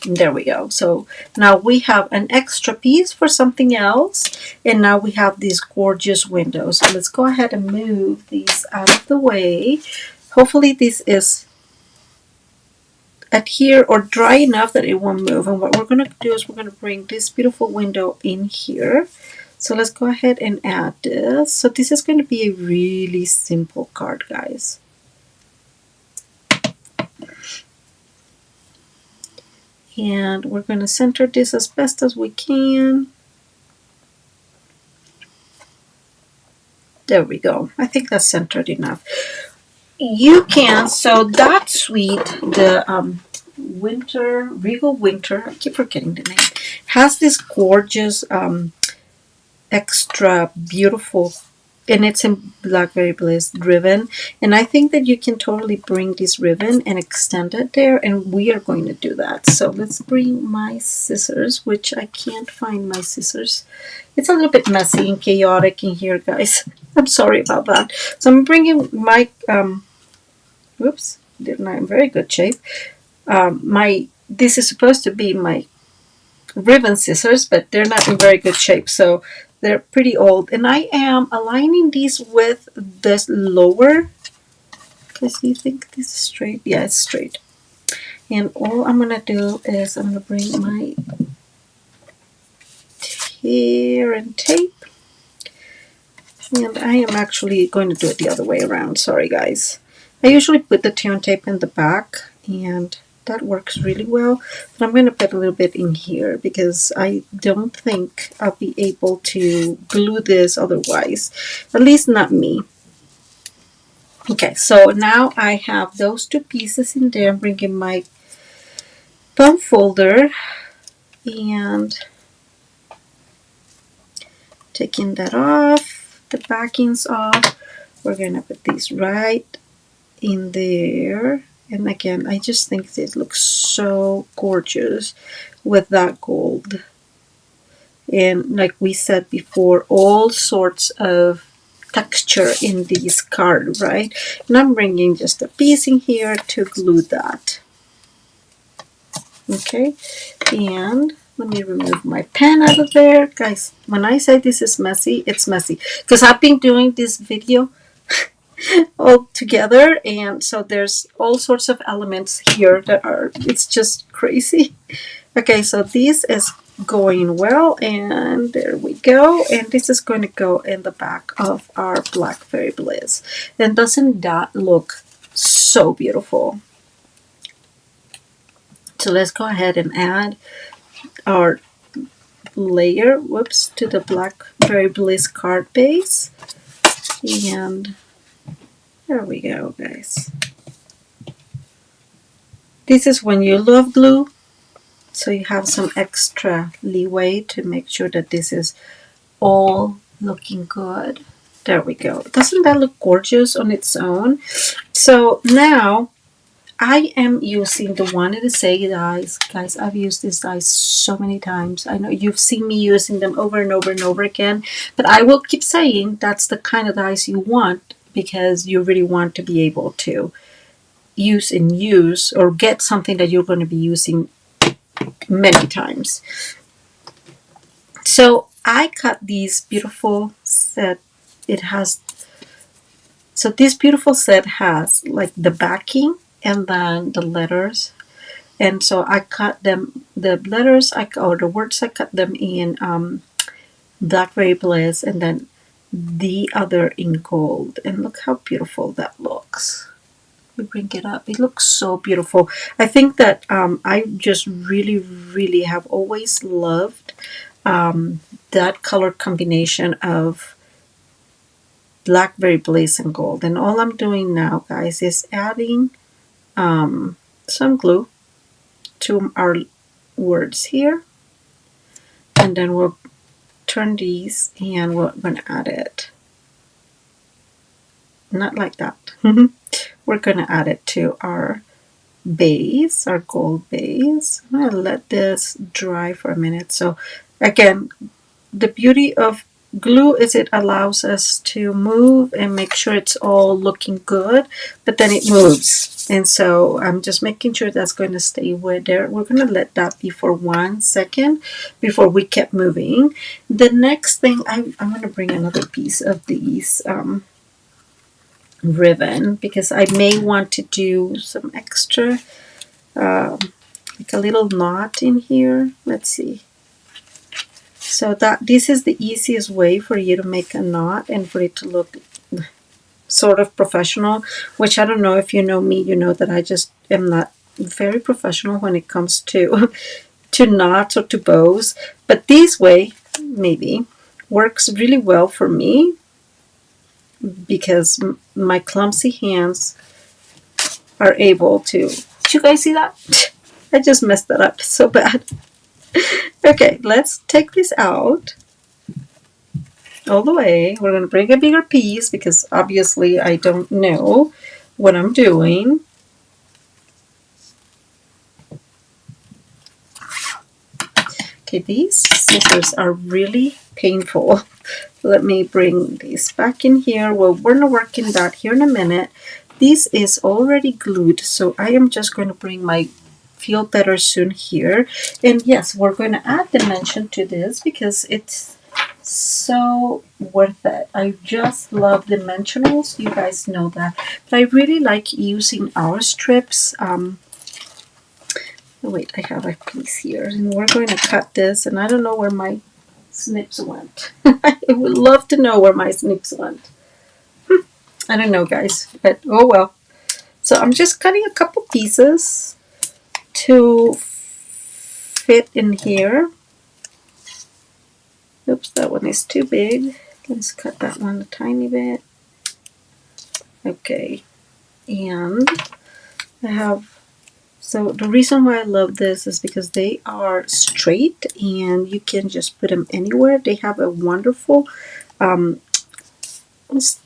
And there we go. So now we have an extra piece for something else, and now we have these gorgeous windows. So let's go ahead and move these out of the way. Hopefully this is adhere or dry enough that it won't move. And what we're going to do is we're going to bring this beautiful window in here. So let's go ahead and add this. So this is going to be a really simple card, guys. And we're going to center this as best as we can. There we go. I think that's centered enough. You can, so that suite, the Regal Winter, I keep forgetting the name, has this gorgeous extra beautiful and it's in Blackberry Bliss ribbon, and I think that you can totally bring this ribbon and extend it there, and we are going to do that. So let's bring my scissors, which I can't find my scissors. It's a little bit messy and chaotic in here, guys. I'm sorry about that. So I'm bringing my whoops, they're not in very good shape. This is supposed to be my ribbon scissors, but they're not in very good shape, so they're pretty old, and I am aligning these with this lower, because you think this is straight. Yeah, it's straight. And all I'm gonna do is I'm gonna bring my tear and tape, and I am actually going to do it the other way around. Sorry guys, I usually put the tear and tape in the back, and that works really well, but I'm going to put a little bit in here because I don't think I'll be able to glue this otherwise, at least not me. Okay, so now I have those two pieces in there. I'm bringing my bump folder and taking that off, the backings off. We're going to put these right in there. And again, I just think it looks so gorgeous with that gold. And like we said before, all sorts of texture in this card, right? And I'm bringing just a piece in here to glue that. Okay, and let me remove my pen out of there. Guys, when I say this is messy, it's messy. Because I've been doing this video all together, and so there's all sorts of elements here that are, it's just crazy. Okay, so this is going well, and there we go, and this is going to go in the back of our Blackberry Bliss. And doesn't that look so beautiful? So let's go ahead and add our layer, whoops, to the Blackberry Bliss card base, and there we go, guys. This is when you love glue, so you have some extra leeway to make sure that this is all looking good. There we go. Doesn't that look gorgeous on its own? So now I am using the Wanted to Say dies. Guys, I've used these dies so many times. I know you've seen me using them over and over and over again, but I will keep saying that's the kind of dies you want, because you really want to be able to use or get something that you're going to be using many times. So I cut these beautiful set. It has, so this beautiful set has like the backing and then the letters, and so I cut them, the letters or the words, I cut them in Blackberry Bliss, and then the other in gold. And look how beautiful that looks. We bring it up. It looks so beautiful. I think that I just really have always loved that color combination of Blackberry Bliss and gold. And all I'm doing now, guys, is adding some glue to our words here, and then we'll turn these and we're going to add it. Not like that. We're going to add it to our base, our gold base. I'm going to let this dry for a minute. So again, the beauty of glue is it allows us to move and make sure it's all looking good, but then it moves. And so I'm just making sure that's going to stay where there. We're going to let that be for 1 second before we keep moving. The next thing, I'm going to bring another piece of these ribbon, because I may want to do some extra, like a little knot in here. Let's see. So that this is the easiest way for you to make a knot and for it to look sort of professional, which I don't know, if you know me, you know that I just am not very professional when it comes to to knots or to bows. But this way maybe works really well for me, because my clumsy hands are able to. Did you guys see that? I just messed that up so bad. Okay, let's take this out. all the way. We're going to bring a bigger piece because obviously I don't know what I'm doing. Okay, these scissors are really painful. Let me bring these back in here. Well, we're going to work in that here in a minute. This is already glued, so I am just going to bring my Feel Better Soon here. And yes, we're going to add dimension to this because it's so worth it. I just love dimensionals. You guys know that. But I really like using our strips. Wait, I have a piece here, and we're going to cut this, and I don't know where my snips went. I would love to know where my snips went. I don't know, guys, but oh well. So I'm just cutting a couple pieces to fit in here. Oops, that one is too big. Let's cut that one a tiny bit. Okay, and I have, so the reason why I love this is because they are straight and you can just put them anywhere. They have a wonderful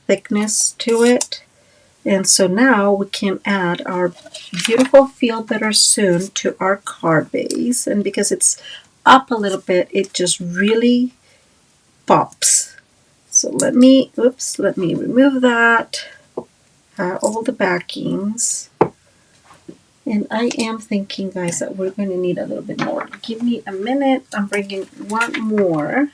thickness to it. And so now we can add our beautiful Feel Better Soon to our card base. And because it's up a little bit, it just really pops. So let me remove that, all the backings. And I am thinking, guys, that we're going to need a little bit more. Give me a minute. I'm bringing one more.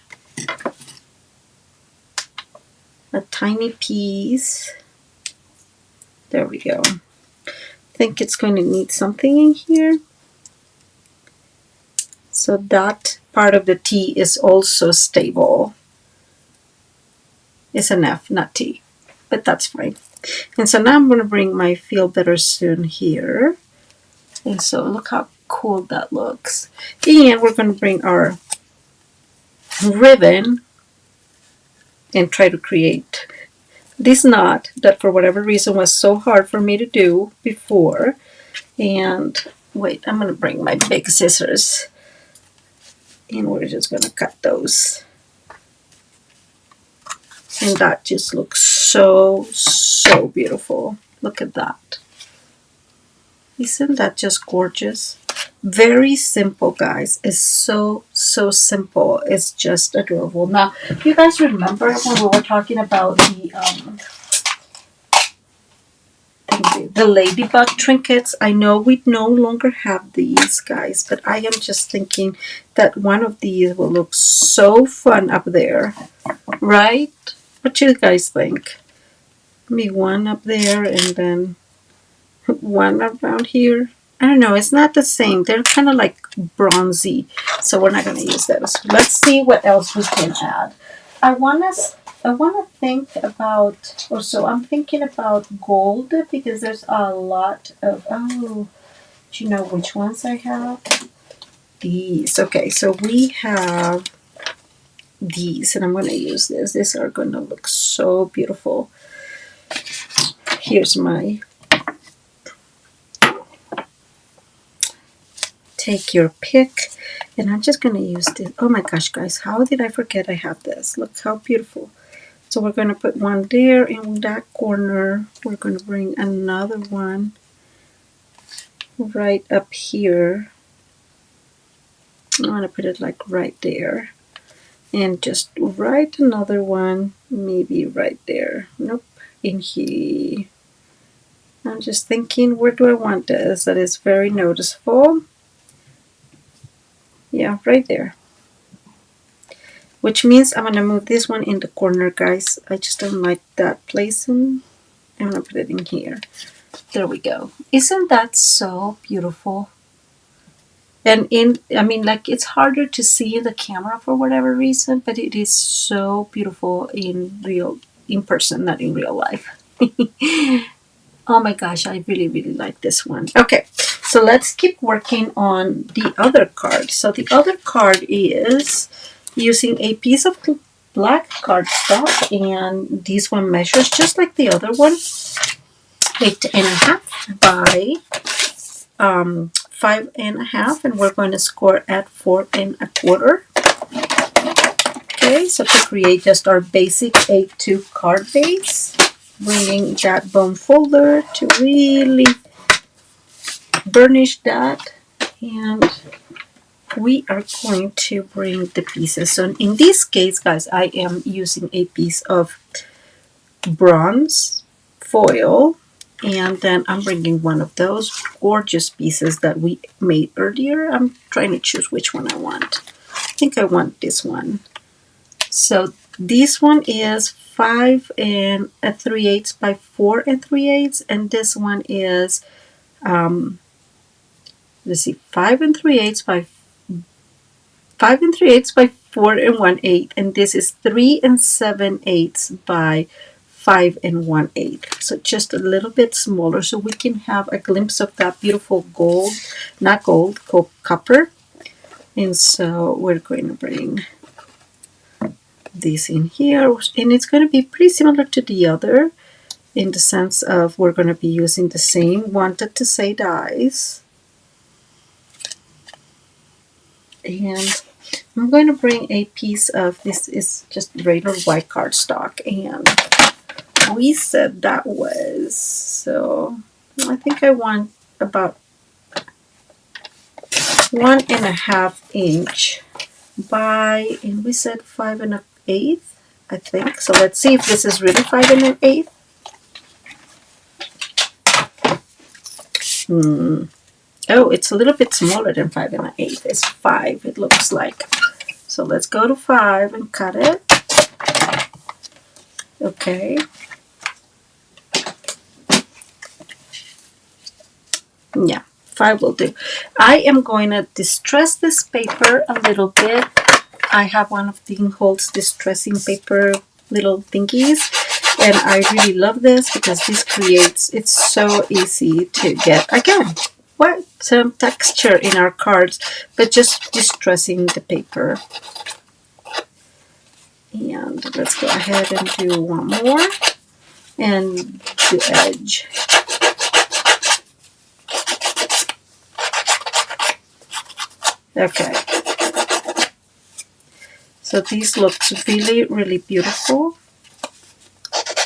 A tiny piece. There we go. I think it's going to need something in here. So that part of the T is also stable. It's an F, not T. But that's fine. And so now I'm going to bring my Feel Better Soon here. And so look how cool that looks. And we're going to bring our ribbon and try to create this knot that for whatever reason was so hard for me to do before. And wait, I'm going to bring my big scissors. And we're just going to cut those. And that just looks so, so beautiful. Look at that. Isn't that just gorgeous? Very simple, guys. It's so, so simple. It's just adorable. Now, you guys remember when we were talking about the ladybug trinkets? I know we no longer have these, guys, but I am just thinking that one of these will look so fun up there, right? What do you guys think? Maybe one up there and then one around here. I don't know. It's not the same. They're kind of like bronzy, so we're not going to use those. Let's see what else we can add. I want to think about, or so I'm thinking about gold because there's a lot of, oh, do you know which ones I have? These. Okay, so we have these, and I'm going to use this. These are going to look so beautiful. Here's my, take your pick, and I'm just going to use this. Oh my gosh, guys, how did I forget I have this? Look how beautiful. So we're going to put one there in that corner. We're going to bring another one right up here. I'm going to put it like right there. And just write another one, maybe right there. Nope, in here. I'm just thinking, where do I want this? That is very noticeable. Yeah, right there. Which means I'm going to move this one in the corner, guys. I just don't like that placing. I'm going to put it in here. There we go. Isn't that so beautiful? And I mean, like, it's harder to see in the camera for whatever reason, but it is so beautiful in person, not in real life. Oh my gosh, I really, really like this one. Okay, so let's keep working on the other card. So the other card is using a piece of black cardstock, and this one measures just like the other one, 8.5 by 5.5, and we're going to score at 4.25. Okay, so to create just our basic A2 card base, bringing that bone folder to really burnish that, and we are going to bring the pieces. So in this case, guys, I am using a piece of bronze foil, and then I'm bringing one of those gorgeous pieces that we made earlier. I'm trying to choose which one I want. I think I want this one. So this one is 5 3/8 by 4 3/8, and this one is let's see, 5 3/8 by 4 1/8, and this is 3 7/8 by 5 1/8. So just a little bit smaller, so we can have a glimpse of that beautiful gold, not gold, copper. And so we're going to bring this in here, and it's going to be pretty similar to the other in the sense of we're going to be using the same wanted to say dies. And I'm going to bring a piece of, this is just regular white cardstock, and we said that was, so I think I want about 1.5 inch by, and we said 5 1/8, I think. So let's see if this is really 5 1/8. Oh, it's a little bit smaller than 5 1/8. It's 5, it looks like. So let's go to 5 and cut it. Okay. Yeah, 5 will do. I am going to distress this paper a little bit. I have one of the Holt's distressing paper little thingies, and I really love this because this creates, it's so easy to get, again, what, some texture in our cards, but just distressing the paper. And let's go ahead and do one more, and the edge. Okay. So this looks really, really beautiful.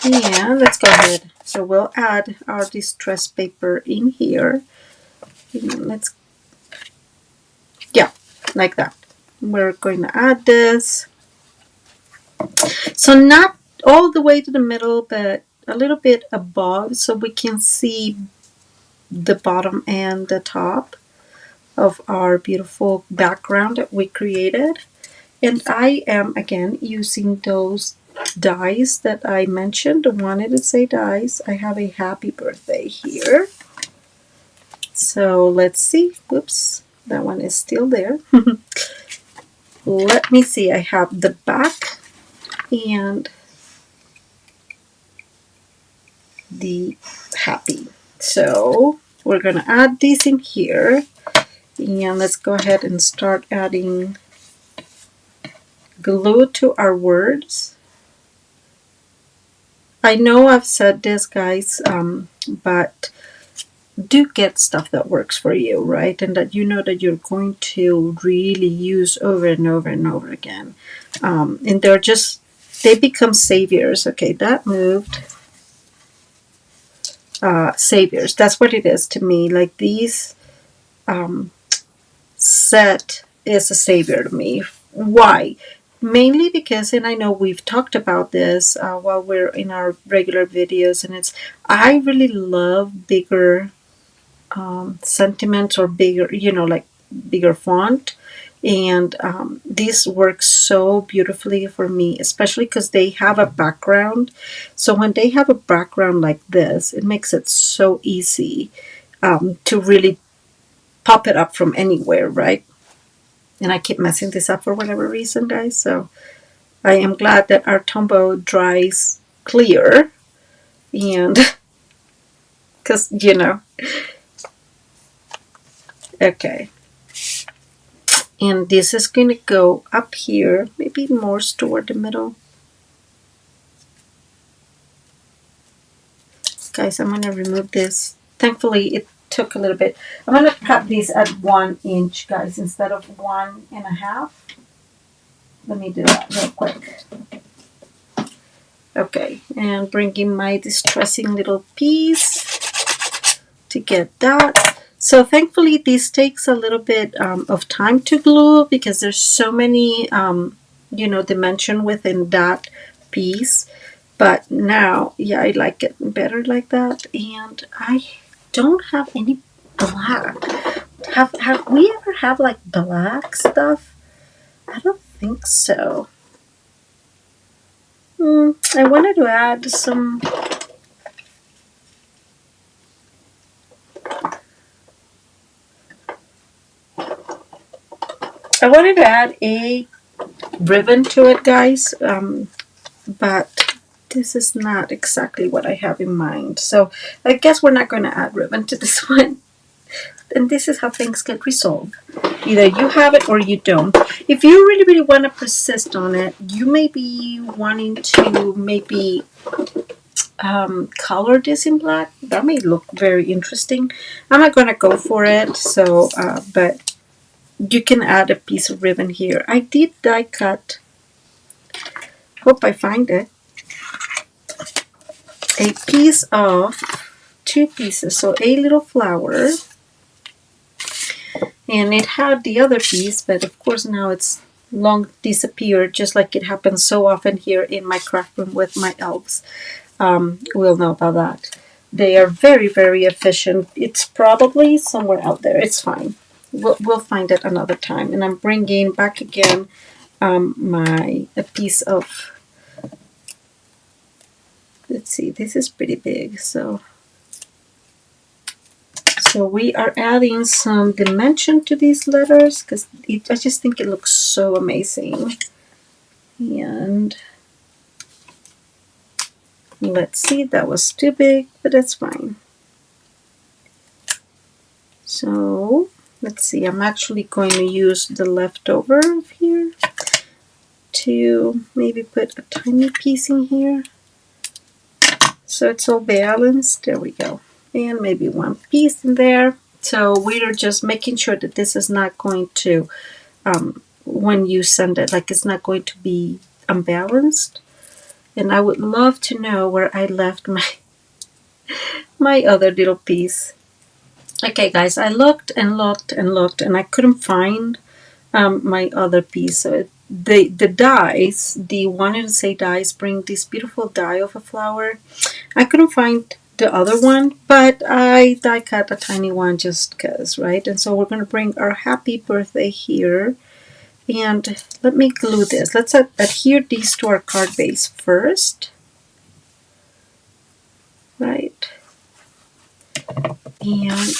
And let's go ahead. So we'll add our distress paper in here. And let's, yeah, like that. We're going to add this. So not all the way to the middle, but a little bit above, so we can see the bottom and the top of our beautiful background that we created. And I am, again, using those dies that I mentioned, wanted to say dies. I have a happy birthday here. So let's see. Whoops, that one is still there. Let me see. I have the back and the happy. So we're going to add these in here. And let's go ahead and start adding glue to our words. I know I've said this, guys, but do get stuff that works for you, right? And that you know that you're going to really use over and over and over again. And they're just, they become saviors. Okay, that moved. Saviors, that's what it is to me. Like these set is a savior to me. Why? Mainly because, and I know we've talked about this while we're in our regular videos, and it's, I really love bigger sentiments or bigger, you know, like bigger font. And this works so beautifully for me, especially because they have a background. So when they have a background like this, it makes it so easy to really pop it up from anywhere, right? And I keep messing this up for whatever reason, guys. So I am glad that our Tombow dries clear. And because, you know, okay. And this is going to go up here, maybe more toward the middle. Guys, I'm going to remove this. Thankfully, it took a little bit. I'm going to cut these at 1 inch, guys, instead of 1.5. let me do that real quick. Okay, and bringing my distressing little piece to get that. So thankfully this takes a little bit of time to glue because there's so many dimension within that piece. But now, yeah, I like it better like that. And I don't have any black. Have we ever have like black stuff? I don't think so. I wanted to add some. I wanted to add a ribbon to it, guys, but this is not exactly what I have in mind. So I guess we're not going to add ribbon to this one. And this is how things get resolved. Either you have it or you don't. If you really, really want to persist on it, you may be wanting to maybe color this in black. That may look very interesting. I'm not going to go for it. So, but you can add a piece of ribbon here. I did die cut. Hope I find it. A piece of two pieces. So a little flower. And it had the other piece, but of course now it's long disappeared, just like it happens so often here in my craft room with my elves. We'll know about that. They are very, very efficient. It's probably somewhere out there. It's fine. We'll find it another time. And I'm bringing back again a piece of, let's see, this is pretty big, so we are adding some dimension to these letters because I just think it looks so amazing. And let's see, that was too big, but that's fine. So let's see, I'm actually going to use the leftover of here to maybe put a tiny piece in here. So it's all balanced. There we go. And maybe one piece in there. So we are just making sure that this is not going to, when you send it, like it's not going to be unbalanced. And I would love to know where I left my other little piece. Okay, guys, I looked and looked and looked, and I couldn't find my other piece. So the dies, the wanted to say dies, bring this beautiful die of a flower. I couldn't find the other one, but I die cut a tiny one just because, right? And so we're going to bring our happy birthday here. And let me glue this. Let's adhere these to our card base first. Right. And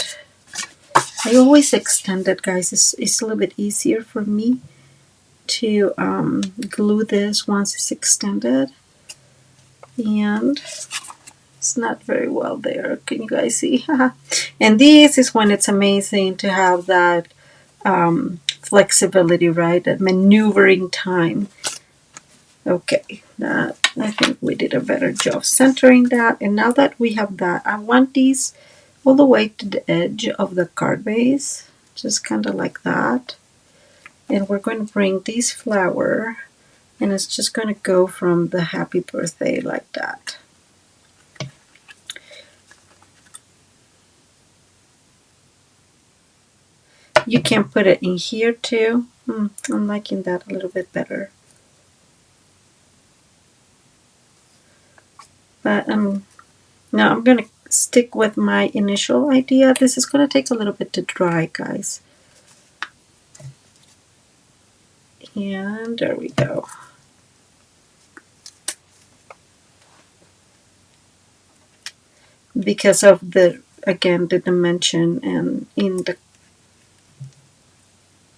I always extend it, guys. It's a little bit easier for me to glue this once it's extended. And it's not very well there. Can you guys see? And this is when it's amazing to have that flexibility, right? That maneuvering time. Okay, that I think we did a better job centering that. And now that we have that, I want these all the way to the edge of the card base, just kind of like that. And we're going to bring this flower, and it's just going to go from the happy birthday like that. You can put it in here too. I'm liking that a little bit better. But now I'm going to stick with my initial idea. This is going to take a little bit to dry, guys. And there we go. Because of the dimension and in the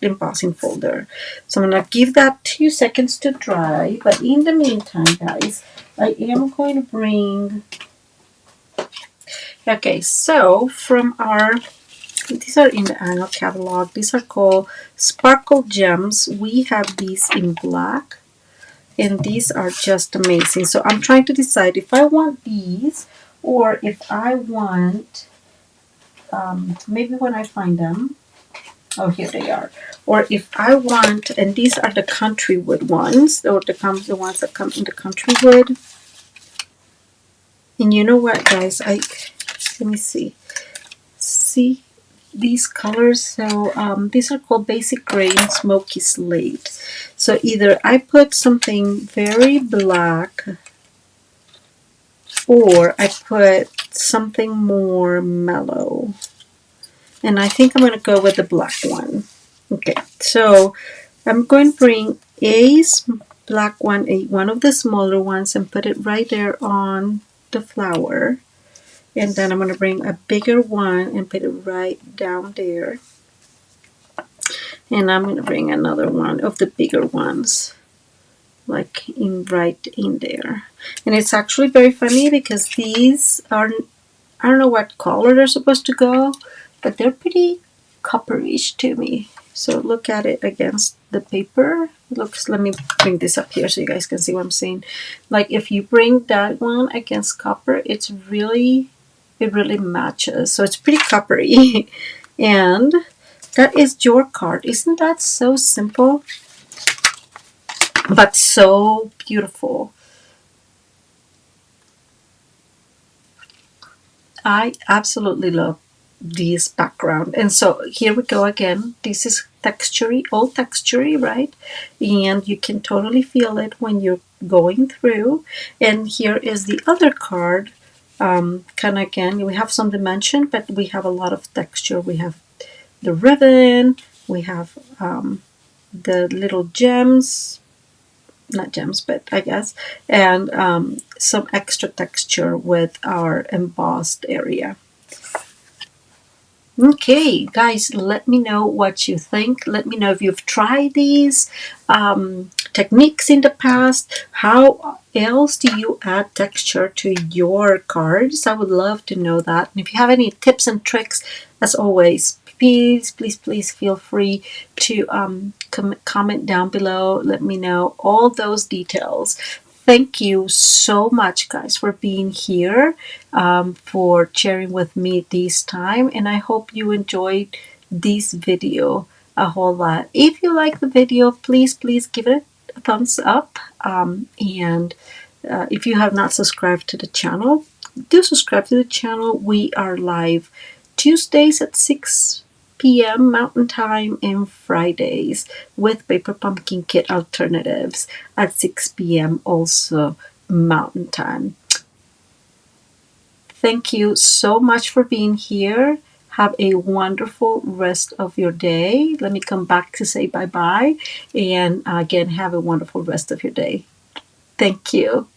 embossing folder. So I'm going to give that 2 seconds to dry. But in the meantime, guys, I am going to bring... Okay, so from these are in the annual catalog. These are called Sparkle Gems. We have these in black. And these are just amazing. So I'm trying to decide if I want these or if I want, maybe when I find them, Oh, here they are. Or if I want, and these are the country wood ones, or the ones that come in the country wood. And you know what, guys? Let me see. See these colors? So these are called basic grain smoky slate. So either I put something very black, or I put something more mellow. And I think I'm going to go with the black one. Okay, so I'm going to bring a black one, one of the smaller ones, and put it right there on the flower. And then I'm going to bring a bigger one and put it right down there. And I'm going to bring another one of the bigger ones, like right in there. And it's actually very funny because these are, I don't know what color they're supposed to go, but they're pretty copperish to me. So look at it against the paper. Looks, let me bring this up here so you guys can see what I'm saying. Like if you bring that one against copper, it really matches. So it's pretty coppery. And that is your card. Isn't that so simple? But so beautiful. I absolutely love this background. And so here we go again. This is textury, all textury, right? And you can totally feel it when you're going through. And here is the other card. Kind of again, we have some dimension, but we have a lot of texture. We have the ribbon, we have the little gems, not gems, but I guess, and some extra texture with our embossed area. Okay, guys, let me know what you think. Let me know if you've tried these techniques in the past. How else do you add texture to your cards? I would love to know that. And if you have any tips and tricks, as always, please feel free to comment down below. Let me know all those details. Thank you so much, guys, for being here, for sharing with me this time, and I hope you enjoyed this video a whole lot. If you like the video, please give it a thumbs up, and if you have not subscribed to the channel, do subscribe to the channel. We are live Tuesdays at 6 p.m. Mountain Time and Fridays with Paper Pumpkin Kit Alternatives at 6 p.m. also Mountain Time. Thank you so much for being here. Have a wonderful rest of your day. Let me come back to say bye-bye. And again, have a wonderful rest of your day. Thank you.